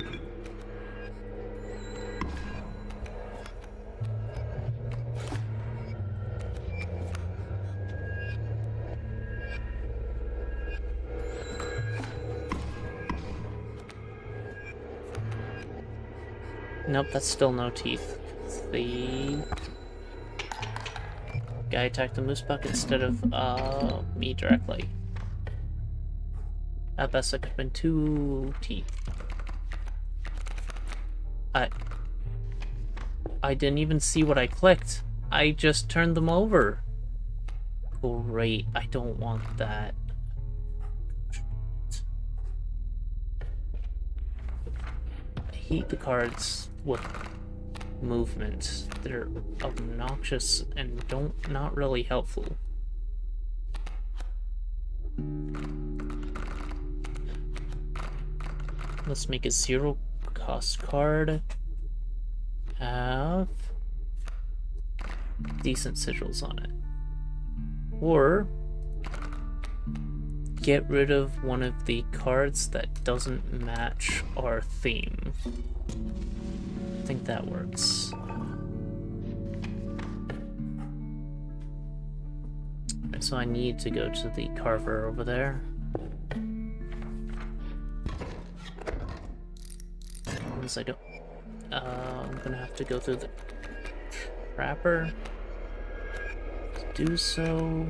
Speaker 1: Nope, that's still no teeth. The guy attacked the moose buck instead of me directly. At best, it could have been 2 teeth. I didn't even see what I clicked. I just turned them over. Great, I don't want that. I hate the cards with movement. They're obnoxious and not really helpful. Let's make a 0-cost card. Have decent sigils on it. Or get rid of one of the cards that doesn't match our theme. I think that works. Right, so I need to go to the carver over there. I don't. I'm gonna have to go through the trapper to do so.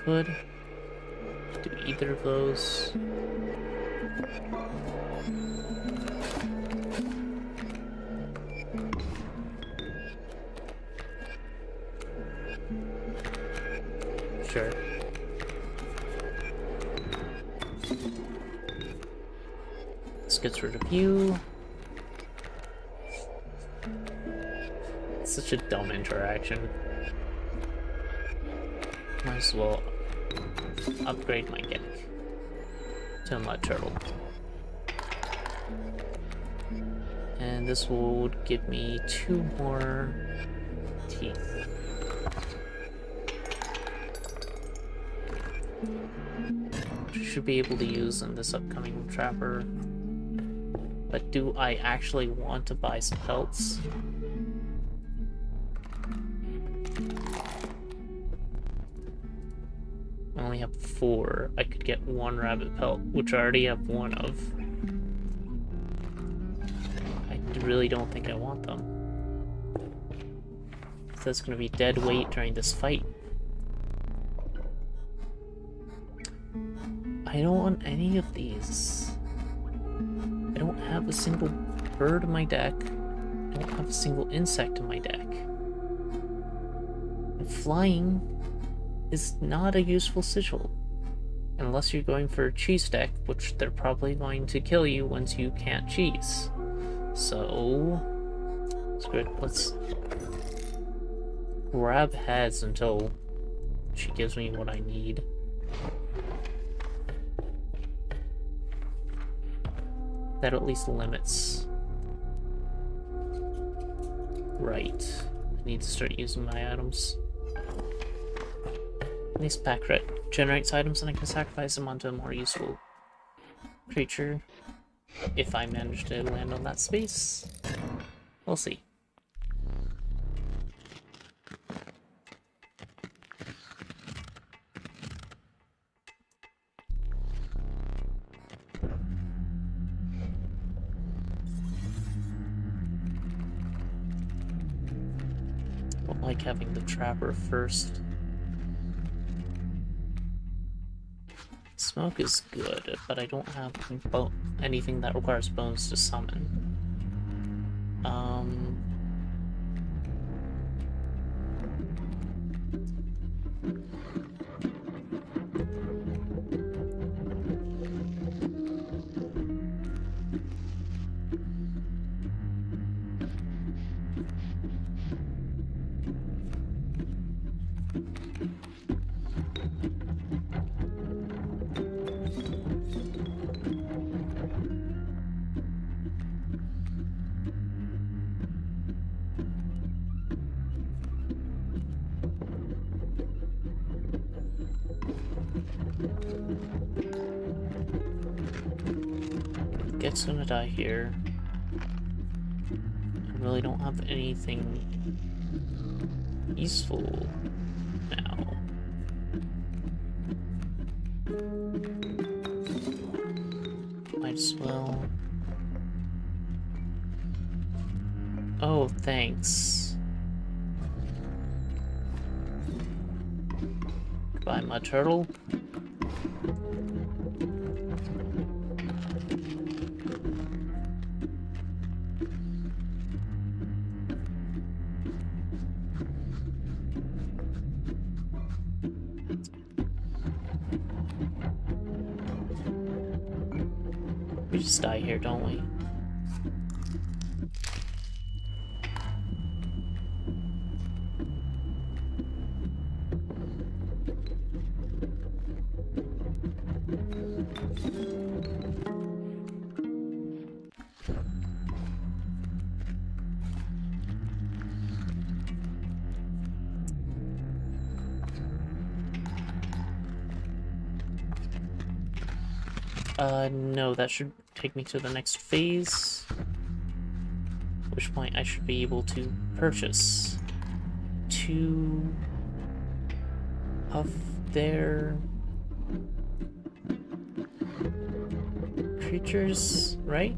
Speaker 1: could do either of those. Sure. This gets rid of you. It's such a dumb interaction. Might as well upgrade my deck to a mud turtle. And this would give me 2 more teeth. Which I should be able to use in this upcoming trapper. But do I actually want to buy some pelts? I only have 4. I could get 1 rabbit pelt, which I already have 1 of. I really don't think I want them. So that's going to be dead weight during this fight. I don't want any of these. I don't have a single bird in my deck. I don't have a single insect in my deck. And flying is not a useful sigil. Unless you're going for a cheese deck, which they're probably going to kill you once you can't cheese. So, screw it. Let's grab heads until she gives me what I need. That at least limits. Right. I need to start using my items. This pack ret generates items and I can sacrifice them onto a more useful creature. If I manage to land on that space. We'll see. Don't like having the trapper first. Smoke is good, but I don't have anything that requires bones to summon. Get's gonna die here. I really don't have anything useful now. Might as well. Oh, thanks. Goodbye, my turtle. We just die here, don't we? No, that should take me to the next phase. At which point I should be able to purchase 2 of their creatures, right?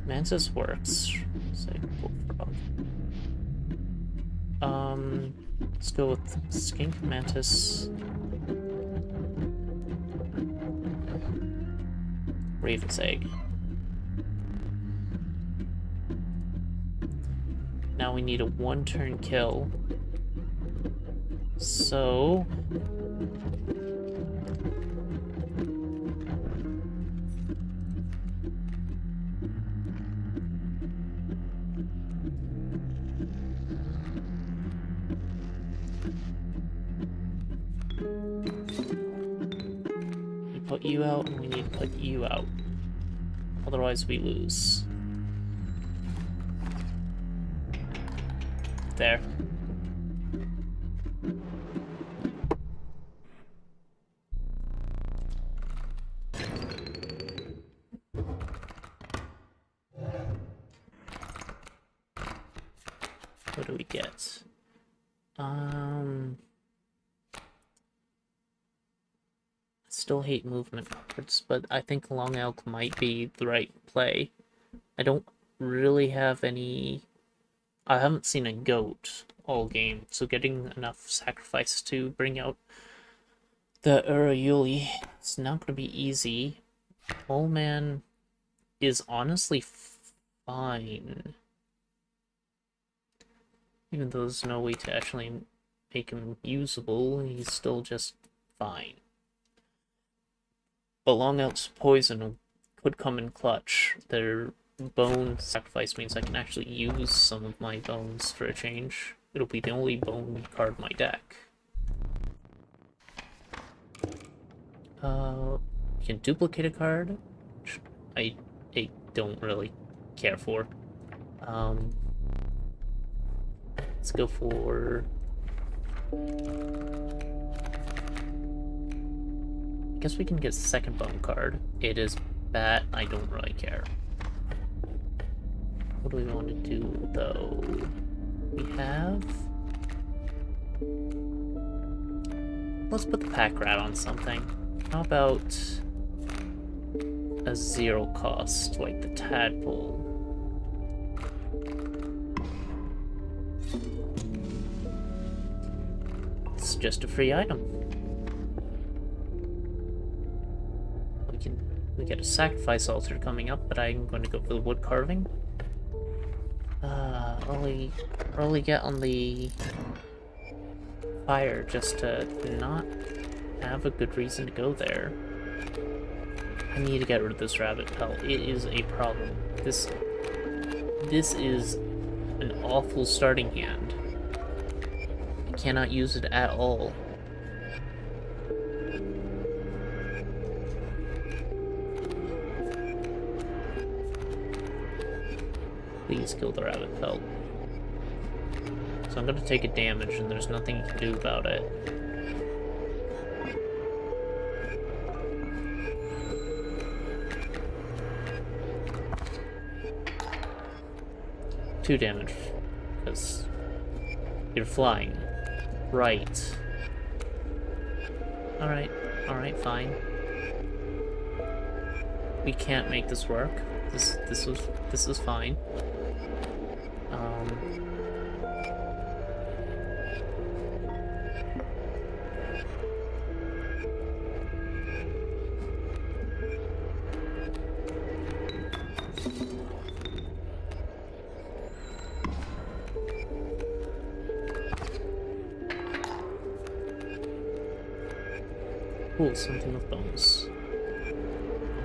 Speaker 1: Mantis works. Say bullfrog. Let's go with Skink Mantis. Raven's Egg. Now we need a one-turn kill. So... we put you out, and we need to put you out. Otherwise we lose. There. What do we get? Still hate movement cards, but I think Long Elk might be the right play. I don't really have any... I haven't seen a goat all game, so getting enough sacrifice to bring out the Urayuli is not going to be easy. Mole Man is honestly fine. Even though there's no way to actually make him usable, he's still just fine. But Long Elk's poison could come in clutch. Their bone sacrifice means I can actually use some of my bones for a change. It'll be the only bone card in my deck. You can duplicate a card, which I don't really care for. Let's go for... I guess we can get a second bone card. It is bad, I don't really care. What do we want to do, though? We have... Let's put the pack rat on something. How about a 0 cost, like the tadpole? It's just a free item. We get a sacrifice altar coming up, but I'm going to go for the wood carving. Early get on the fire just to not have a good reason to go there. I need to get rid of this rabbit pelt. It is a problem. This is an awful starting hand. I cannot use it at all. Please kill the rabbit pelt. So I'm gonna take a damage and there's nothing you can do about it. Two damage, because you're flying. Right. Alright, fine. We can't make this work. This is fine. Cool, something with bones.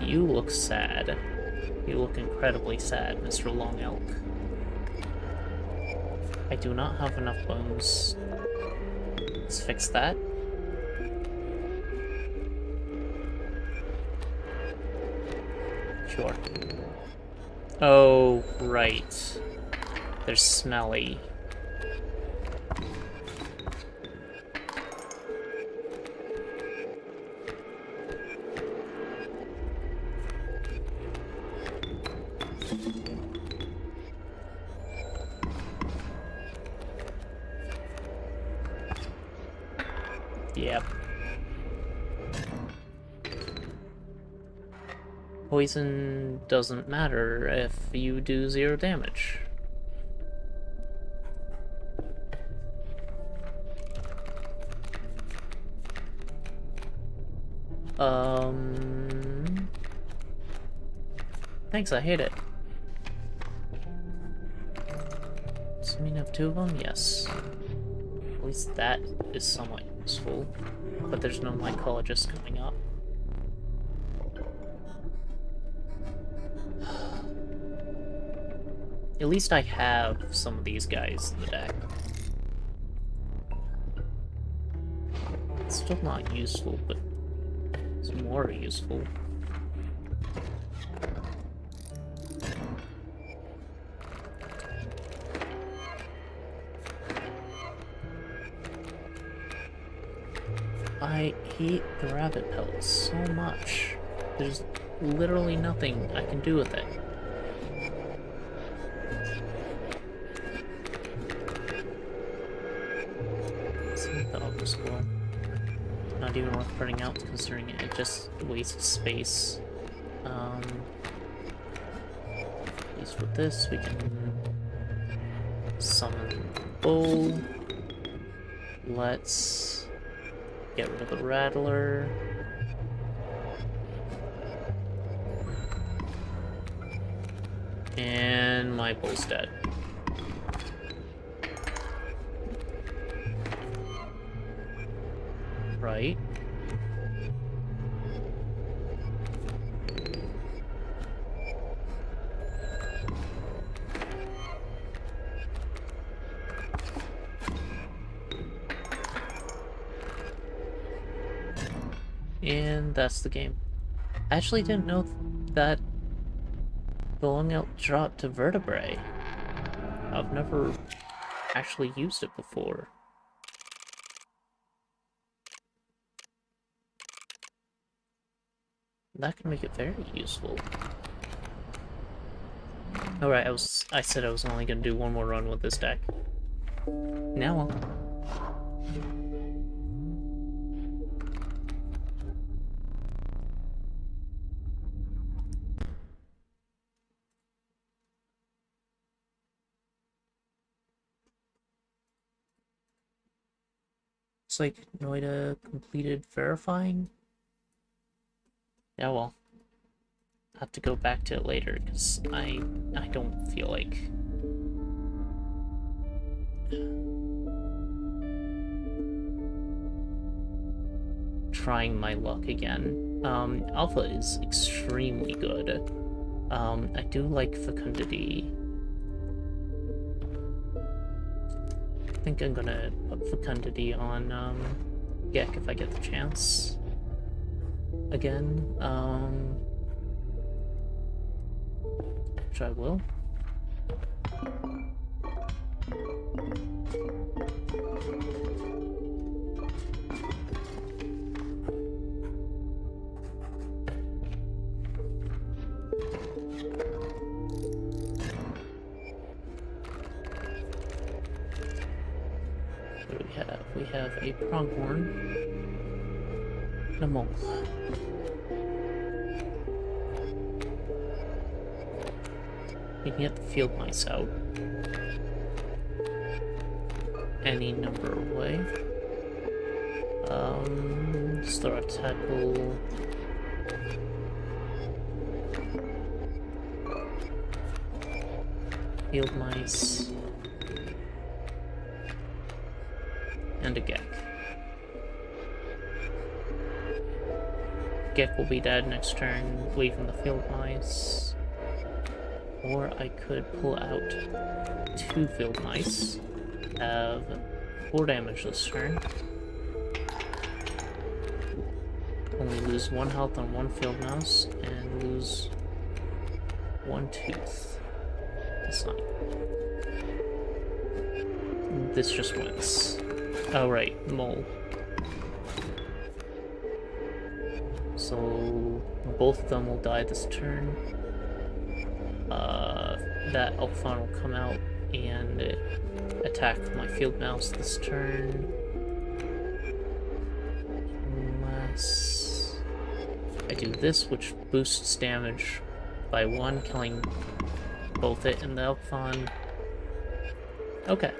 Speaker 1: You look sad. You look incredibly sad, Mr. Long Elk. I do not have enough bones. Let's fix that. Sure. Oh, right. They're smelly. Yep. Poison doesn't matter if you do 0 damage. Thanks, I hate it. So we have 2 of them? Yes. At least that is somewhat useful. But there's no mycologist coming up. At least I have some of these guys in the deck. It's still not useful, but it's more useful. I hate the rabbit pellets so much. There's literally nothing I can do with it. School. Not even worth putting out, considering it just wastes space. At least with this, we can summon the bull. Let's get rid of the rattler. And my bull's dead. Right. And that's the game. I actually didn't know that the long out dropped to vertebrae. I've never actually used it before. That can make it very useful. Alright, I said I was only gonna do one more run with this deck. Now I'll. Looks like Noita completed verifying. Yeah, well, I'll have to go back to it later, because I don't feel like trying my luck again. Alpha is extremely good. I do like Fecundity. I think I'm gonna put Fecundity on Gek if I get the chance. Again, which I will. What do we have? We have a pronghorn. And a mole. We can get the field mice out any number of ways. Just throw a tackle. Field mice. And a Gek. Gek will be dead next turn, leaving the field mice. Or I could pull out 2 field mice, have 4 damage this turn. Only lose 1 health on 1 field mouse, and lose 1 tooth. That's not. This just wins. Oh right, mole. So both of them will die this turn. That Alphon will come out and attack my field mouse this turn. Unless I do this, which boosts damage by 1, killing both it and the Alphon. Okay,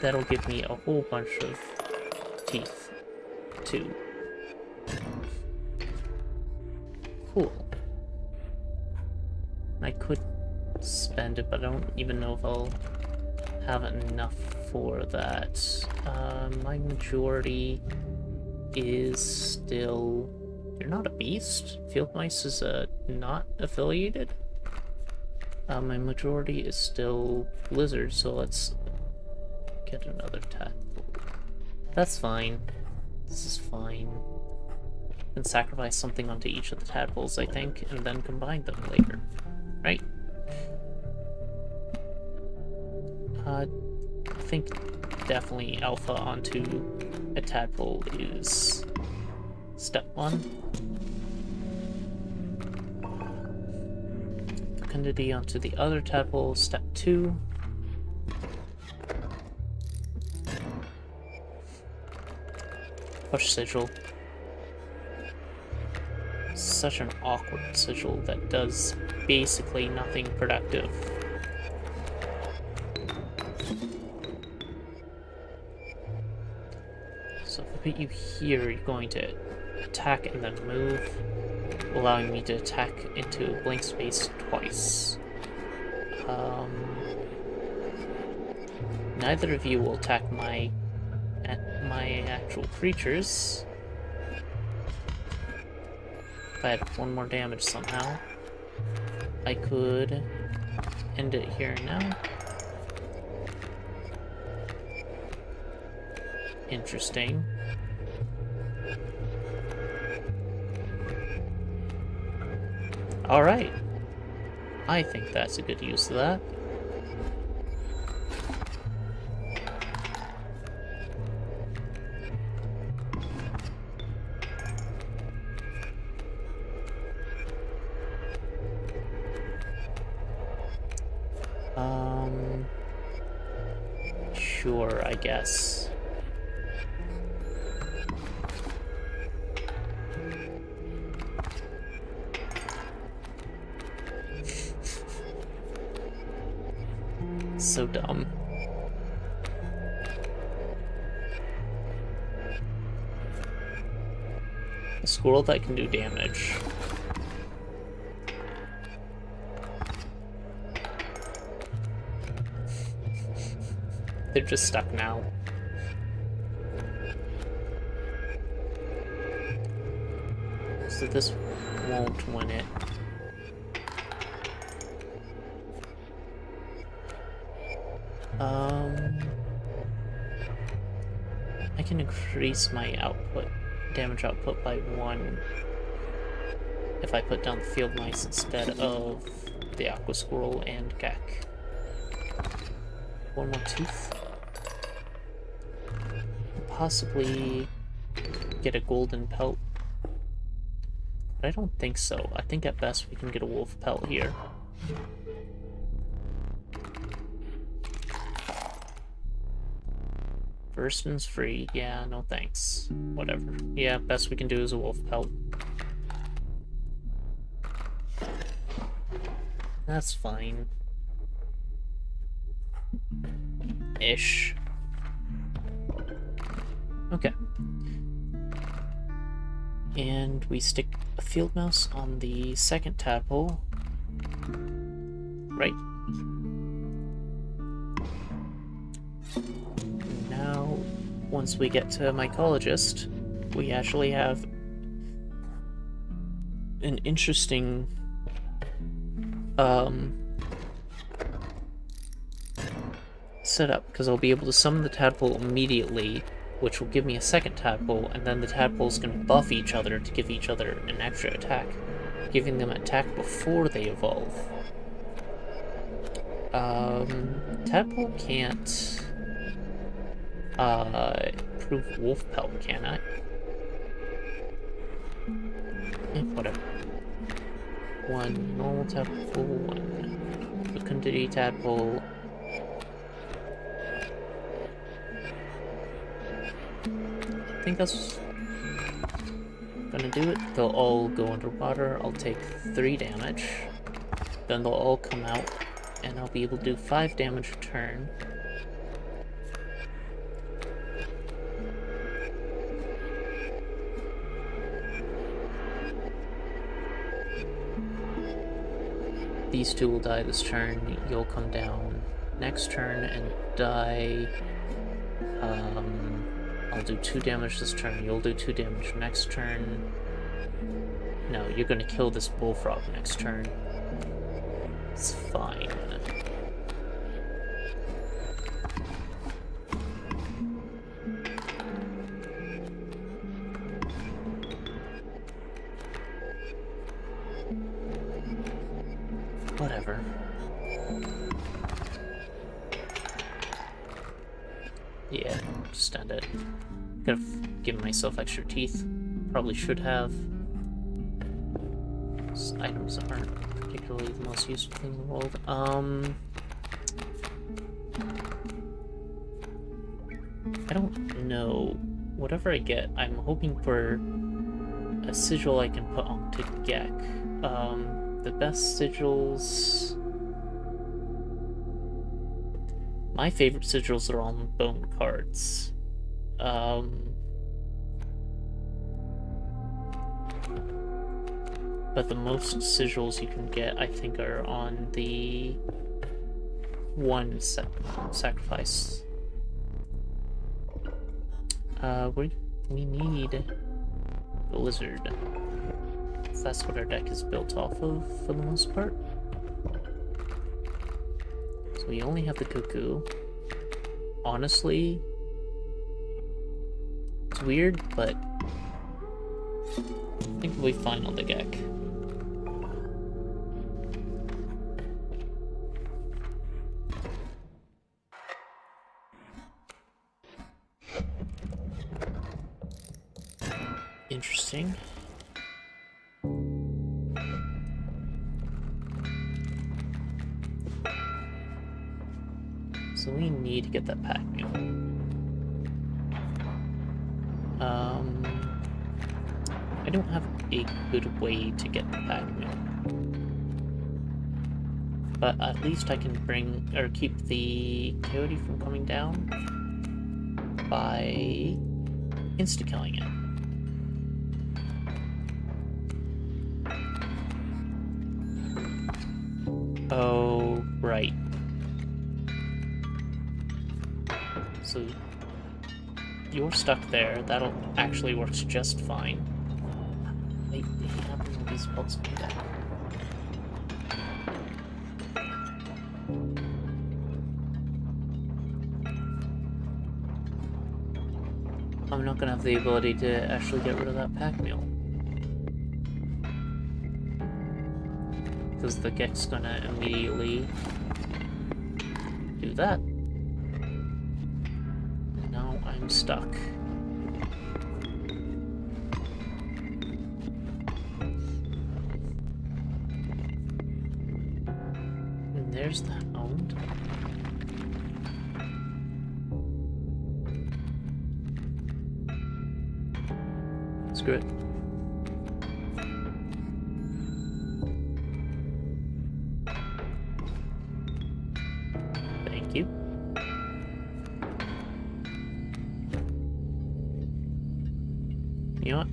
Speaker 1: that'll give me a whole bunch of teeth, too. Cool. I could spend it, but I don't even know if I'll have enough for that. My majority is still... You're not a beast? Field Mice is not affiliated? My majority is still Blizzard, so let's get another tadpole. That's fine. This is fine. And sacrifice something onto each of the tadpoles, I think, and then combine them later. Right? I think definitely alpha onto a tadpole is step 1. Fecundity onto the other tadpole, step 2. Push sigil. Such an awkward sigil that does basically nothing productive. So if I put you here, you're going to attack and then move, allowing me to attack into blank space twice. Neither of you will attack my actual creatures. If I had one more damage somehow, I could end it here now. Interesting. Alright. I think that's a good use of that. Sure, I guess. So dumb. A squirrel that can do damage. They're just stuck now. So this won't win it. I can increase my output, damage output by 1 if I put down the field mice instead of the aqua squirrel and Gek. One more tooth. Possibly get a golden pelt. But I don't think so. I think at best we can get a wolf pelt here. Burston's free. Yeah, no thanks. Whatever. Yeah, best we can do is a wolf pelt. That's fine. Ish. Okay. And we stick a field mouse on the second tadpole. Right. Now, once we get to mycologist, we actually have an interesting setup, because I'll be able to summon the tadpole immediately, which will give me a second tadpole, and then the tadpoles can buff each other to give each other an extra attack, giving them attack before they evolve. Tadpole can't prove wolf pelt, can I? Whatever. 1 normal tadpole, 1 fecundity tadpole. I think that's gonna do it. They'll all go underwater. I'll take 3 damage. Then they'll all come out, and I'll be able to do 5 damage a turn. These two will die this turn. You'll come down next turn and die. I'll do 2 damage this turn. You'll do 2 damage next turn. No, you're gonna kill this bullfrog next turn. It's fine. Whatever. Yeah, just end it. Could have given myself extra teeth. Probably should have. These items aren't particularly the most useful thing in the world. I don't know. Whatever I get, I'm hoping for a sigil I can put onto Gek. The best sigils... My favorite sigils are on bone cards. But the most sigils you can get, I think, are on the one sacrifice. We need the lizard. That's what our deck is built off of, for the most part. So we only have the cuckoo. Honestly, it's weird, but I think we'll be fine on the Gek. Interesting. So we need to get that pack mule. I don't have a good way to get the pack mule. But at least I can bring, or keep the coyote from coming down by insta-killing it. Oh, right. So you're stuck there. That'll actually works just fine. Wait, what happens when these bolts come down? I'm not gonna have the ability to actually get rid of that pack mule. Because the Gek's gonna immediately do that. Now I'm stuck. And there's the hound. Screw it. Thank you. You know what?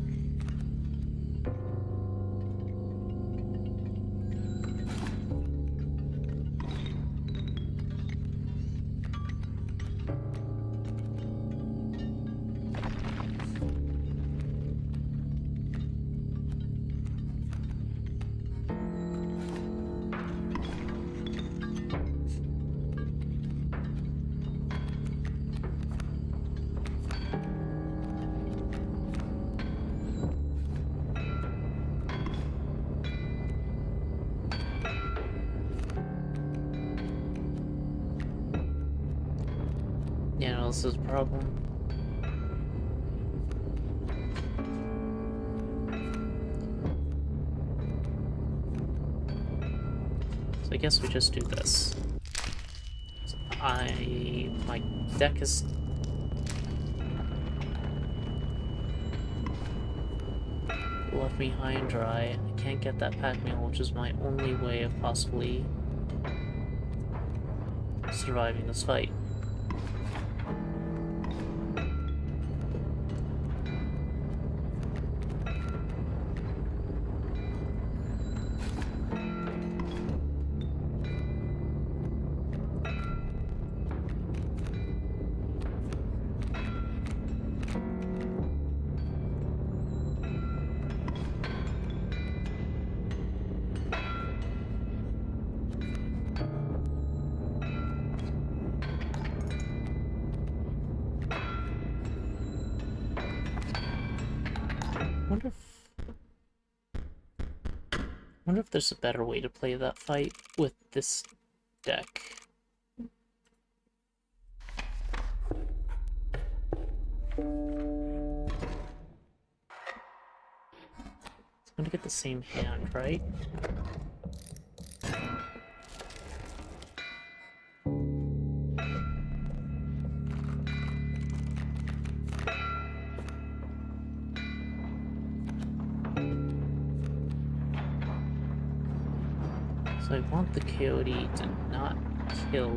Speaker 1: Yeah, no, this is a problem. So I guess we just do this. So my deck is left me high and dry. I can't get that pack mule, which is my only way of possibly surviving this fight. wonder if there's a better way to play that fight with this deck. It's going to get the same hand, right? So I want the coyote to not kill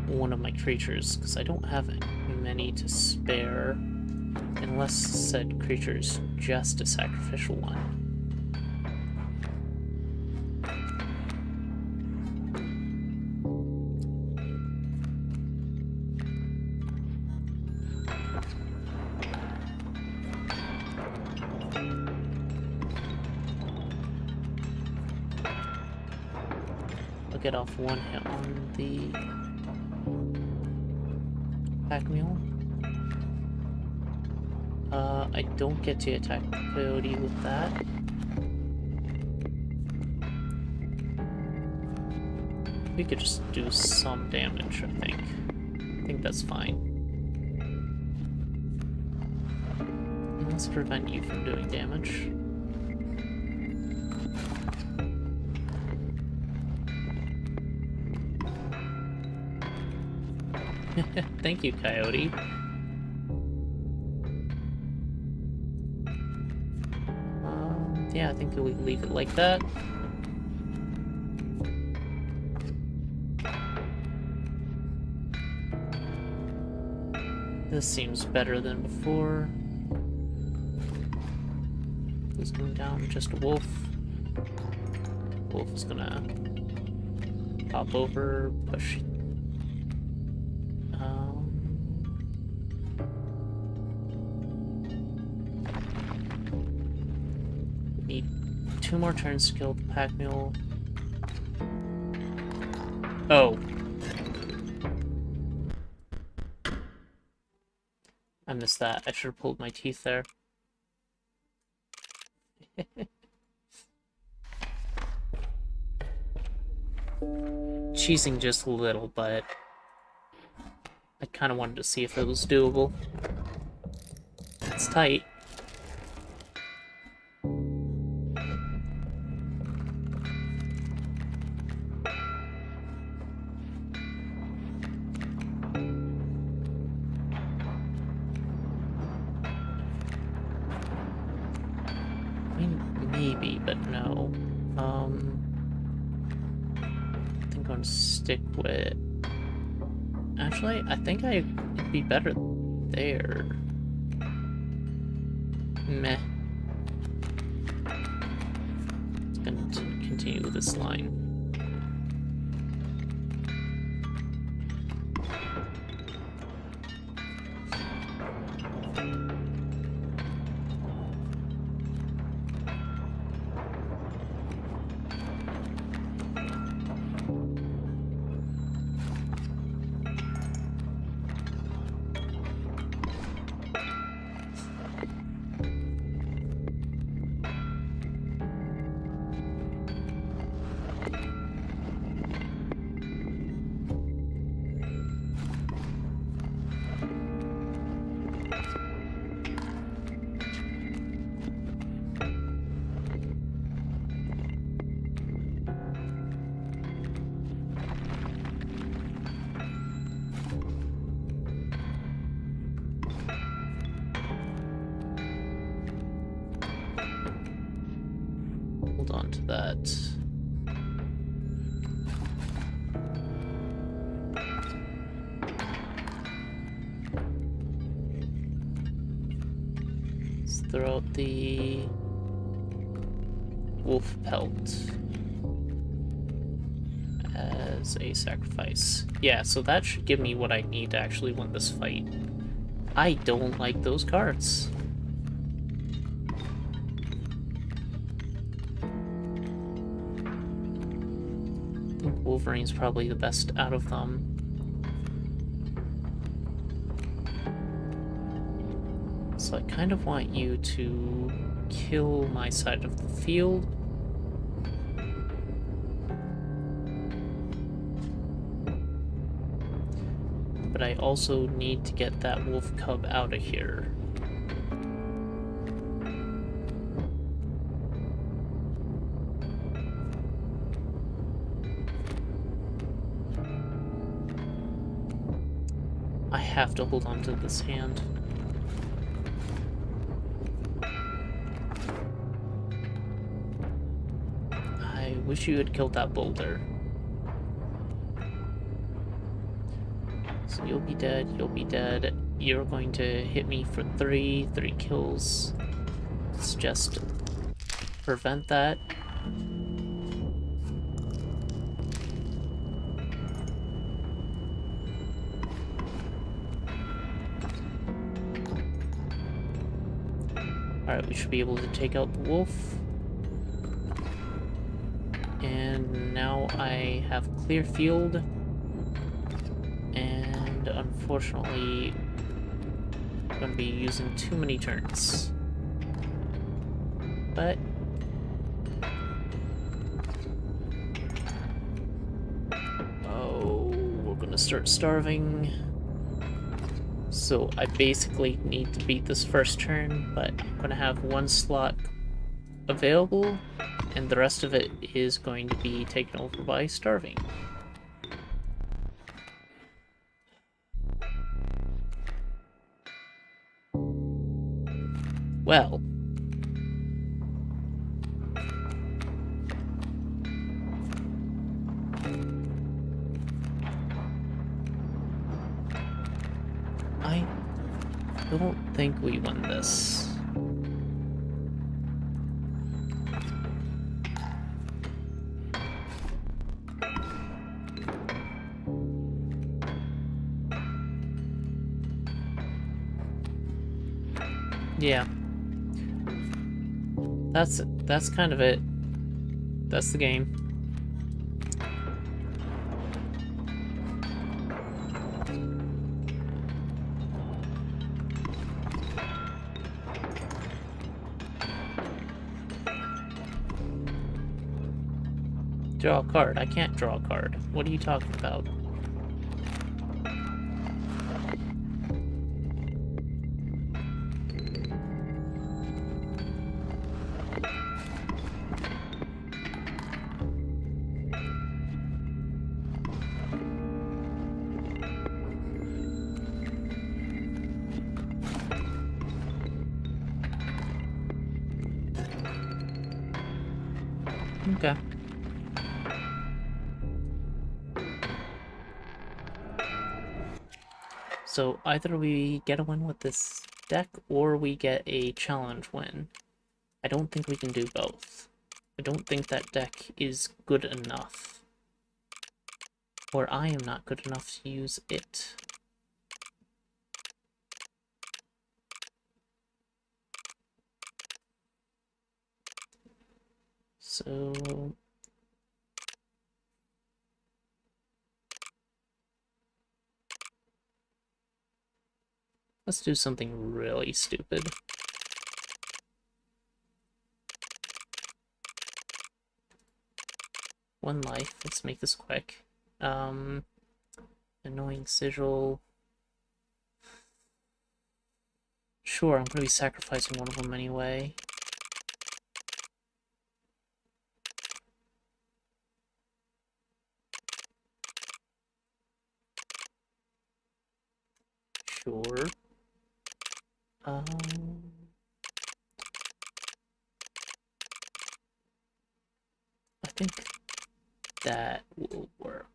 Speaker 1: one of my creatures, because I don't have many to spare, unless said creature is just a sacrificial one. Get off one hit on the pack mule. I don't get to attack the coyote with that. We could just do some damage, I think. I think that's fine. And let's prevent you from doing damage. Thank you, Coyote. Yeah, I think we leave it like that. This seems better than before. He's going down, just a wolf. Wolf is gonna hop over, push. Need 2 more turns to kill the pack mule. Oh. I missed that. I should have pulled my teeth there. Cheesing just a little, but I kind of wanted to see if it was doable. It's tight. I mean, maybe, but no. I think I'm going to stick with... Actually, I think it'd be better there. Meh. It's going to continue with this line. Hold on to that. Let's throw out the wolf pelt as a sacrifice. Yeah, so that should give me what I need to actually win this fight. I don't like those cards. Wolverine's probably the best out of them. So I kind of want you to kill my side of the field. But I also need to get that wolf cub out of here. I have to hold on to this hand. I wish you had killed that boulder. So you'll be dead, you'll be dead. You're going to hit me for three kills. Let's just prevent that. Alright, we should be able to take out the wolf. And now I have clear field. And unfortunately, I'm going to be using too many turns. But oh, we're going to start starving. So I basically need to beat this first turn, but I'm going to have one slot available, and the rest of it is going to be taken over by starving. Well, I don't think we win this. Yeah. That's kind of it. That's the game. Draw a card. I can't draw a card. What are you talking about? Okay. So either we get a win with this deck, or we get a challenge win. I don't think we can do both. I don't think that deck is good enough. Or I am not good enough to use it. So let's do something really stupid. One life. Let's make this quick. Annoying sigil. Sure, I'm gonna be sacrificing one of them anyway. Sure. I think that will work.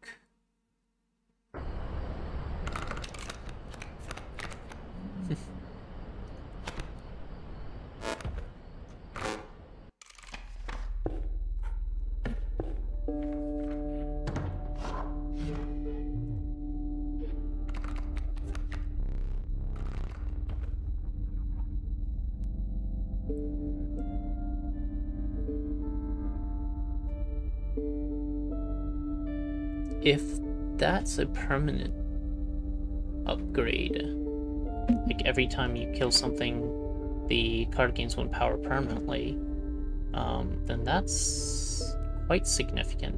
Speaker 1: If that's a permanent upgrade, like every time you kill something the card gains 1 power permanently, then that's quite significant.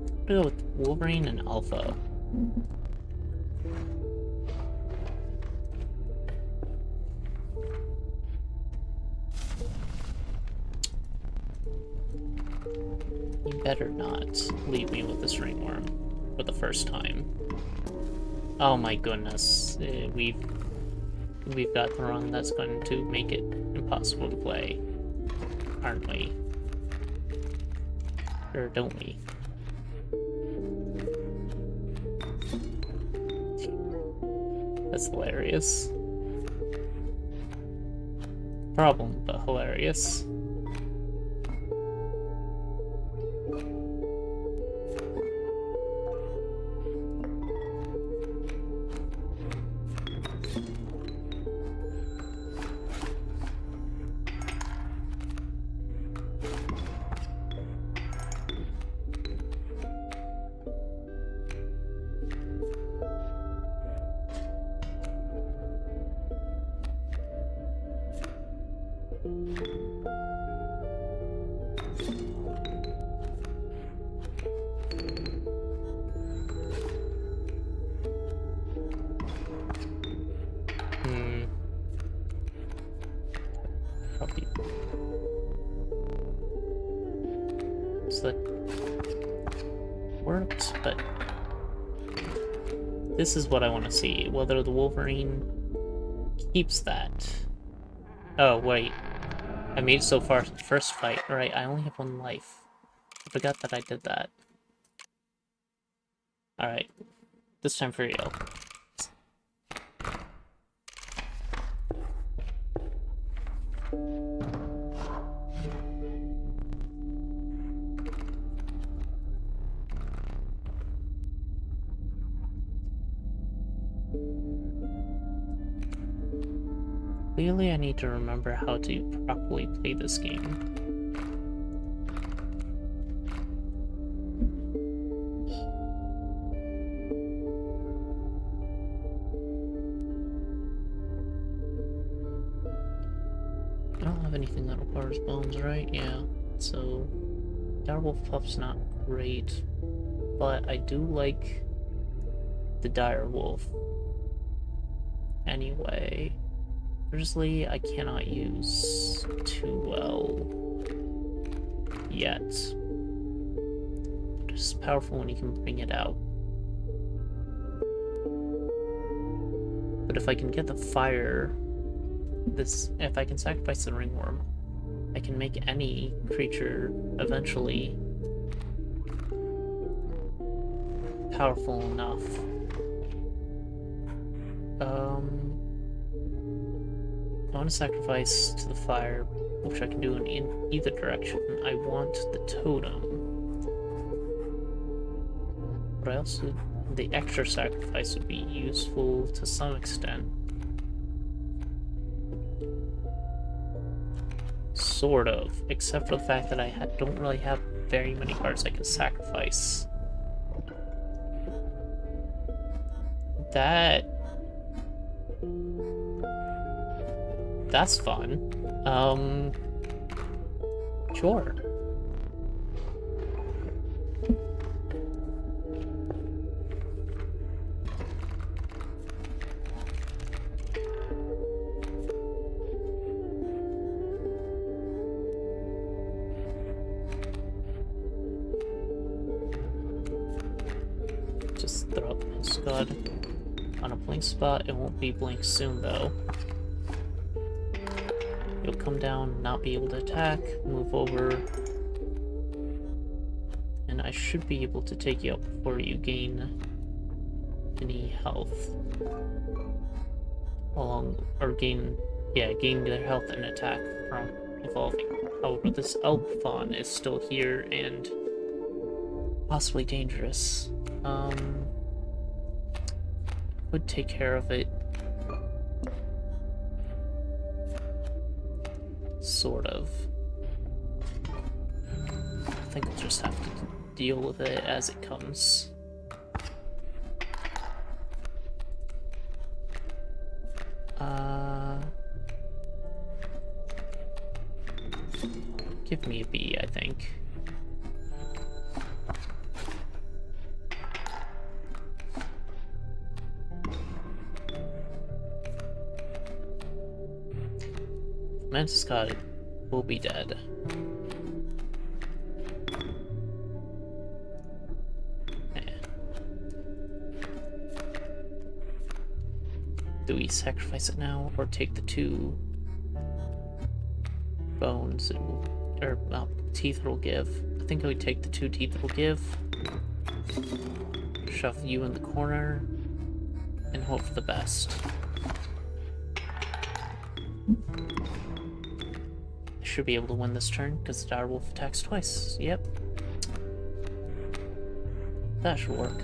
Speaker 1: I'm gonna go with Wolverine and Alpha. You better not leave me with this ringworm for the first time. Oh my goodness, we've got the run that's going to make it impossible to play, aren't we? Or don't we? That's hilarious. Problem, but hilarious. Probably. So that worked, but this is what I want to see. Whether the Wolverine keeps that. Oh, wait. I made it so far in the first fight. Alright, I only have 1 life. I forgot that I did that. Alright. This time for real. Clearly, I need to remember how to properly play this game. I don't have anything that requires bones, right? Yeah. So, Direwolf Pup's not great, but I do like the Direwolf. Anyway. Grizzly, I cannot use too well yet. But it's powerful when you can bring it out. But if I can get the fire, if I can sacrifice the ringworm, I can make any creature eventually powerful enough. I want to sacrifice to the fire, which I can do in either direction. I want the totem. But I also... the extra sacrifice would be useful to some extent. Sort of. Except for the fact that I don't really have very many cards I can sacrifice. That's fun. Sure. Just throw up the Scud on a blink spot. It won't be blink soon, though. You'll come down, not be able to attack, move over, and I should be able to take you out before you gain any health. Gain their health and attack from evolving. However, this Elfon is still here and possibly dangerous. Would take care of it. Sort of. I think I'll just have to deal with it as it comes. Give me a B, I think. Mantis God will be dead. Do we sacrifice it now, or take the 2 bones it will, or teeth it'll give? I think I would take the 2 teeth it'll give. Shove you in the corner, and hope for the best. I should be able to win this turn, because the direwolf attacks twice. Yep. That should work.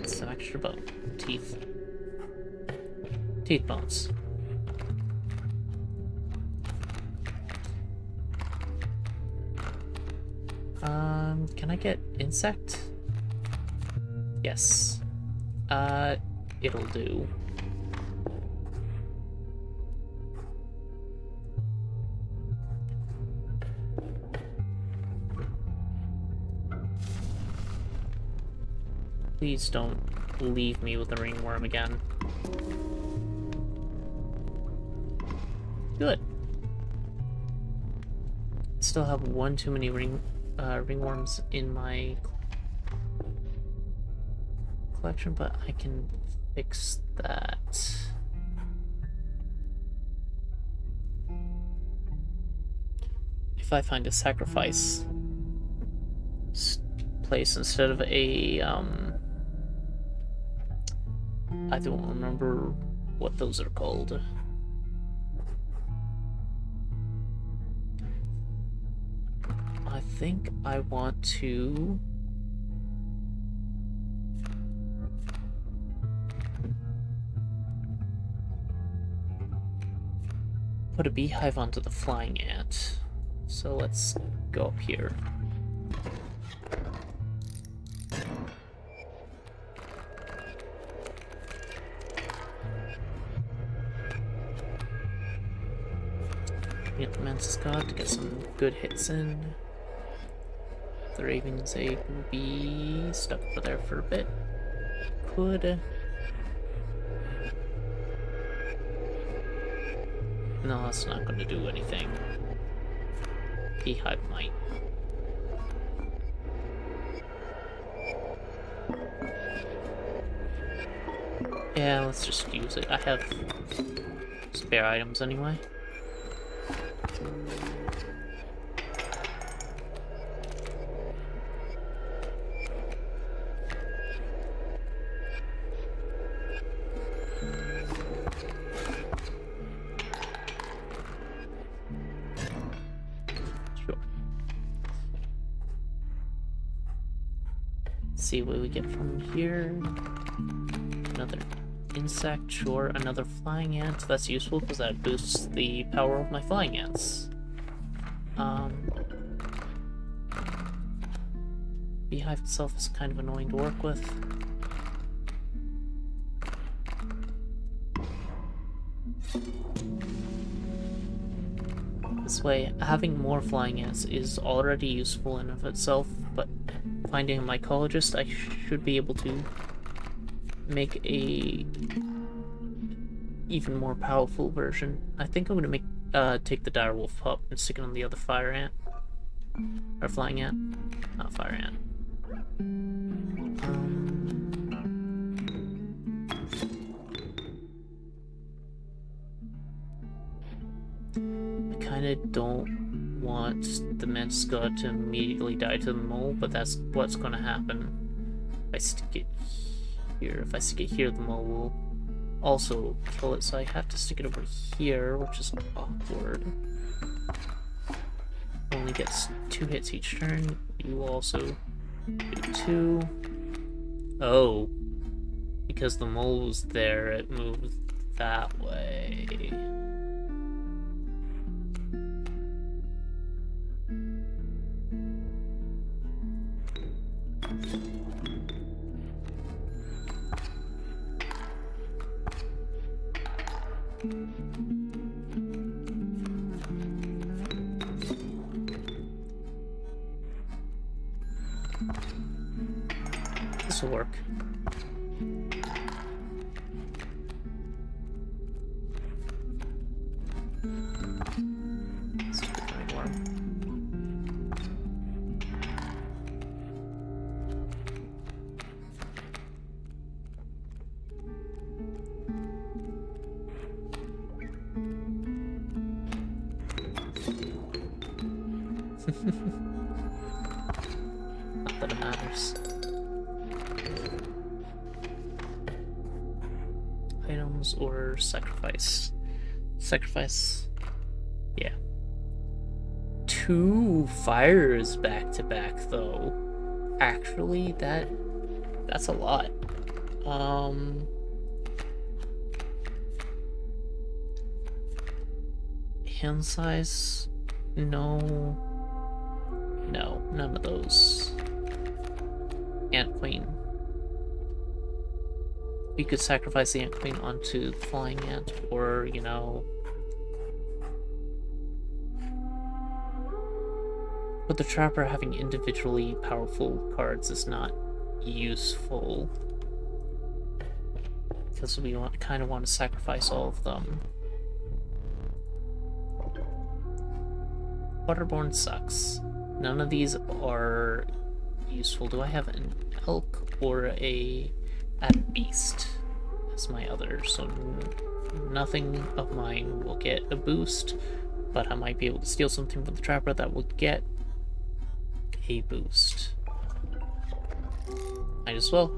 Speaker 1: Some extra bone. Teeth. Teeth bones. Can I get insect? Yes. It'll do. Please don't leave me with a ringworm again. Good. Still have one too many ringworms in my collection, but I can fix that. If I find a sacrifice place instead of a I don't remember what those are called. I think I want to put a beehive onto the flying ant. So let's go up here. Get the Mantis God to get some good hits in. The Raven's Egg will be stuck over there for a bit. Could. No, that's not going to do anything. Beehive might. Yeah, let's just use it. I have spare items anyway. See what we get from here. Another insect, sure. Another flying ant. That's useful because that boosts the power of my flying ants. Beehive itself is kind of annoying to work with. This way, having more flying ants is already useful in of itself, but finding a mycologist, I should be able to make a even more powerful version. I think I'm gonna make take the direwolf pup and stick it on the other fire ant. Or flying ant. Not fire ant. I kinda don't want the Mantis God to immediately die to the mole, but that's what's gonna happen. If I stick it here, the mole will also kill it, so I have to stick it over here, which is awkward. Only gets 2 hits each turn. You will also do 2. Oh. Because the mole was there, it moved that way. to work. Stupid giant worm. Not that it matters. Items or sacrifice? Sacrifice. Yeah. 2 fires back to back though. Actually, that's a lot. Hand size? No. No, none of those. Ant Queen. You could sacrifice the Ant Queen onto the Flying Ant, or, you know... But the Trapper having individually powerful cards is not useful. Because we kind of want to sacrifice all of them. Waterborne sucks. None of these are useful. Do I have an elk or a beast as my other? So nothing of mine will get a boost, but I might be able to steal something from the Trapper that will get a boost. Might as well.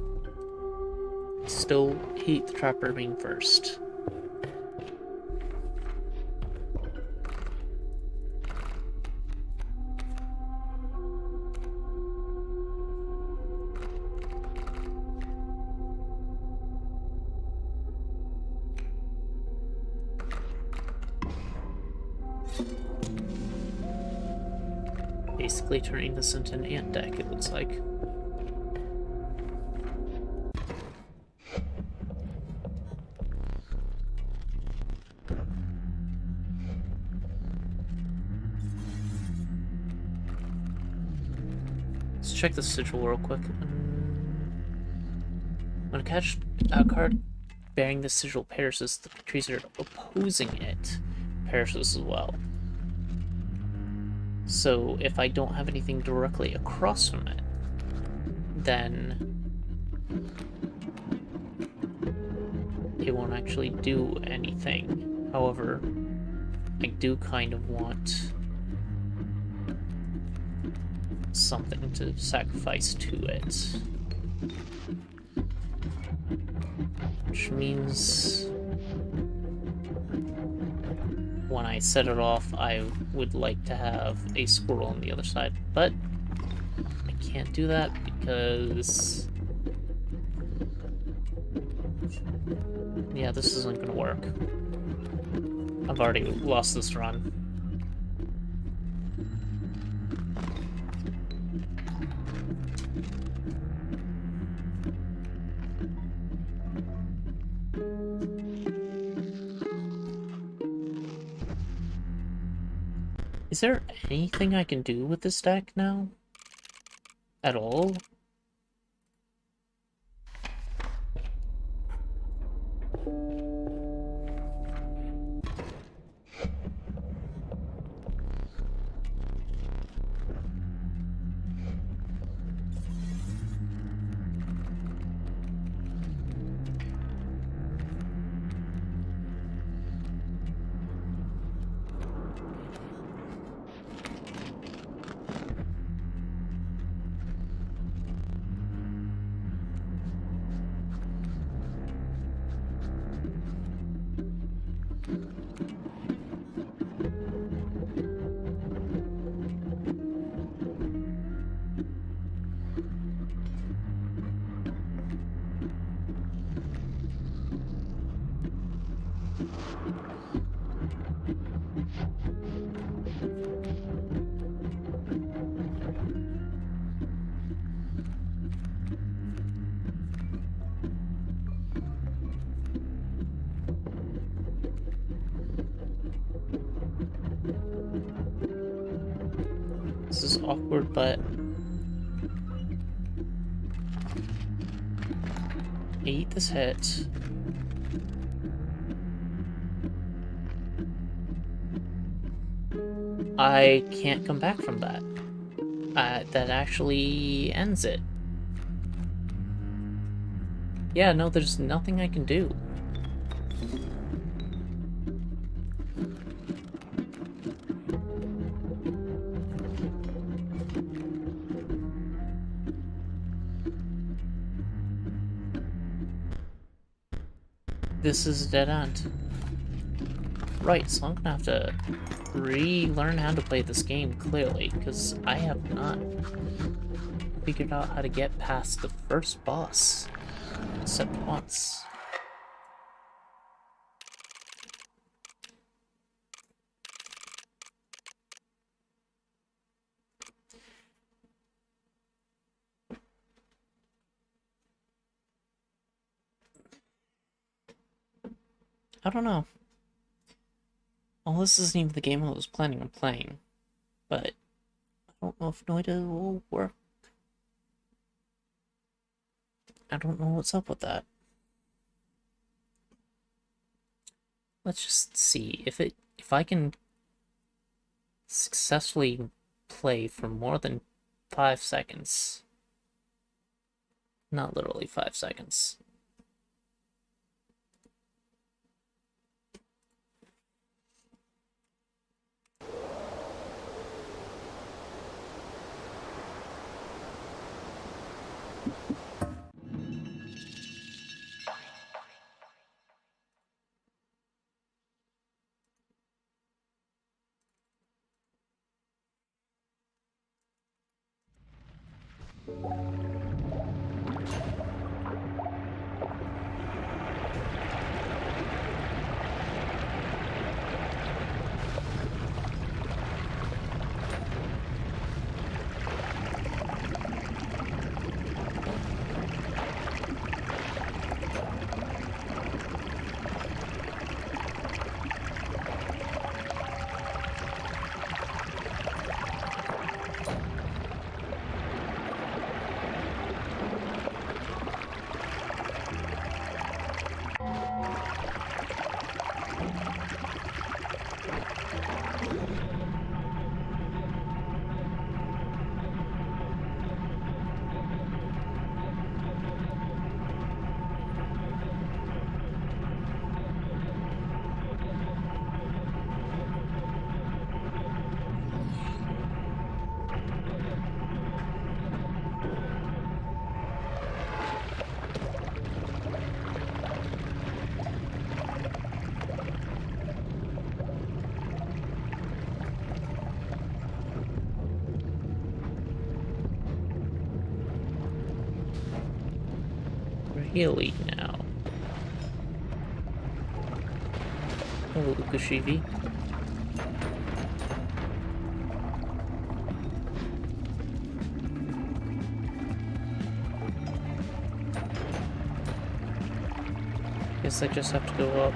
Speaker 1: Still hate the Trapper being first. Basically turning this into an ant deck, it looks like. Let's check the sigil real quick. When a card bearing the sigil perishes, the creature opposing it perishes as well. So if I don't have anything directly across from it, then it won't actually do anything. However, I do kind of want something to sacrifice to it. Which means when I set it off, I would like to have a squirrel on the other side, but I can't do that because... yeah, this isn't gonna work. I've already lost this run. Is there anything I can do with this deck now? At all? This is awkward, but Eat this hit. I can't come back from that. That actually ends it. Yeah, no, there's nothing I can do. This is a dead end. Right, so I'm gonna have to relearn how to play this game, clearly, because I have not figured out how to get past the first boss, except once. I don't know. Well, this isn't even the game I was planning on playing, but I don't know if Noita will work. I don't know what's up with that. Let's just see if I can successfully play for more than 5 seconds. Not literally 5 seconds. Really now. Hello, Lukashivi. Guess I just have to go up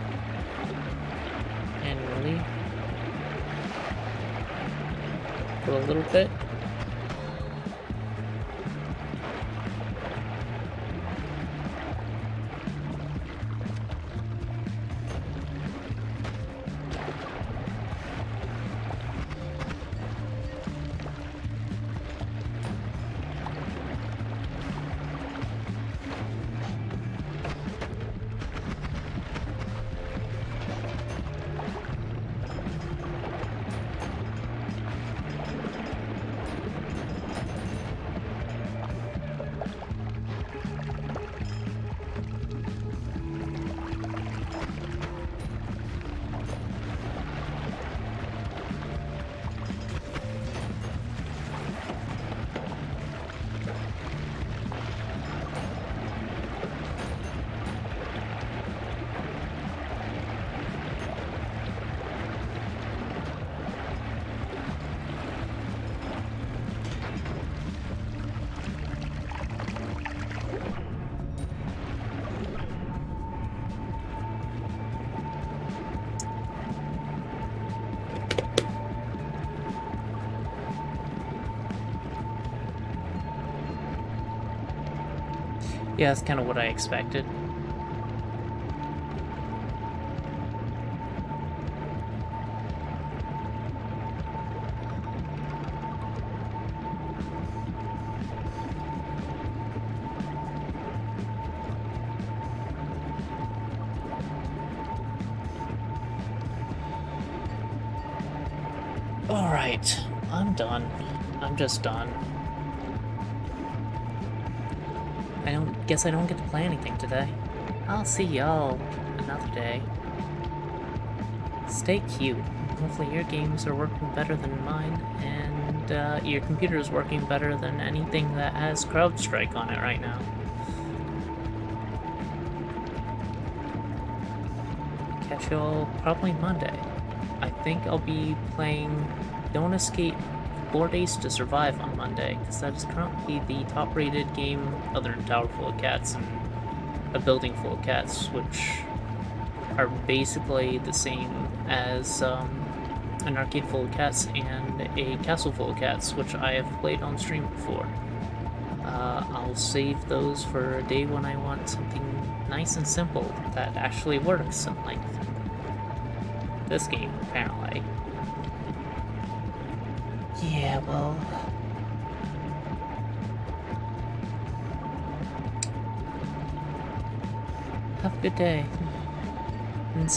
Speaker 1: manually for a little bit. Yeah, that's kind of what I expected. Alright, I'm done. I'm just done. Guess I don't get to play anything today. I'll see y'all another day. Stay cute. Hopefully your games are working better than mine, and your computer is working better than anything that has CrowdStrike on it right now. Catch y'all probably Monday. I think I'll be playing Don't Escape 4 Days to Survive on Monday, because that is currently the top-rated game other than Tower Full of Cats and A Building Full of Cats, which are basically the same as an Arcade Full of Cats and a Castle Full of Cats, which I have played on stream before. I'll save those for a day when I want something nice and simple that actually works, unlike this game, apparently. Yeah, well... have a good day.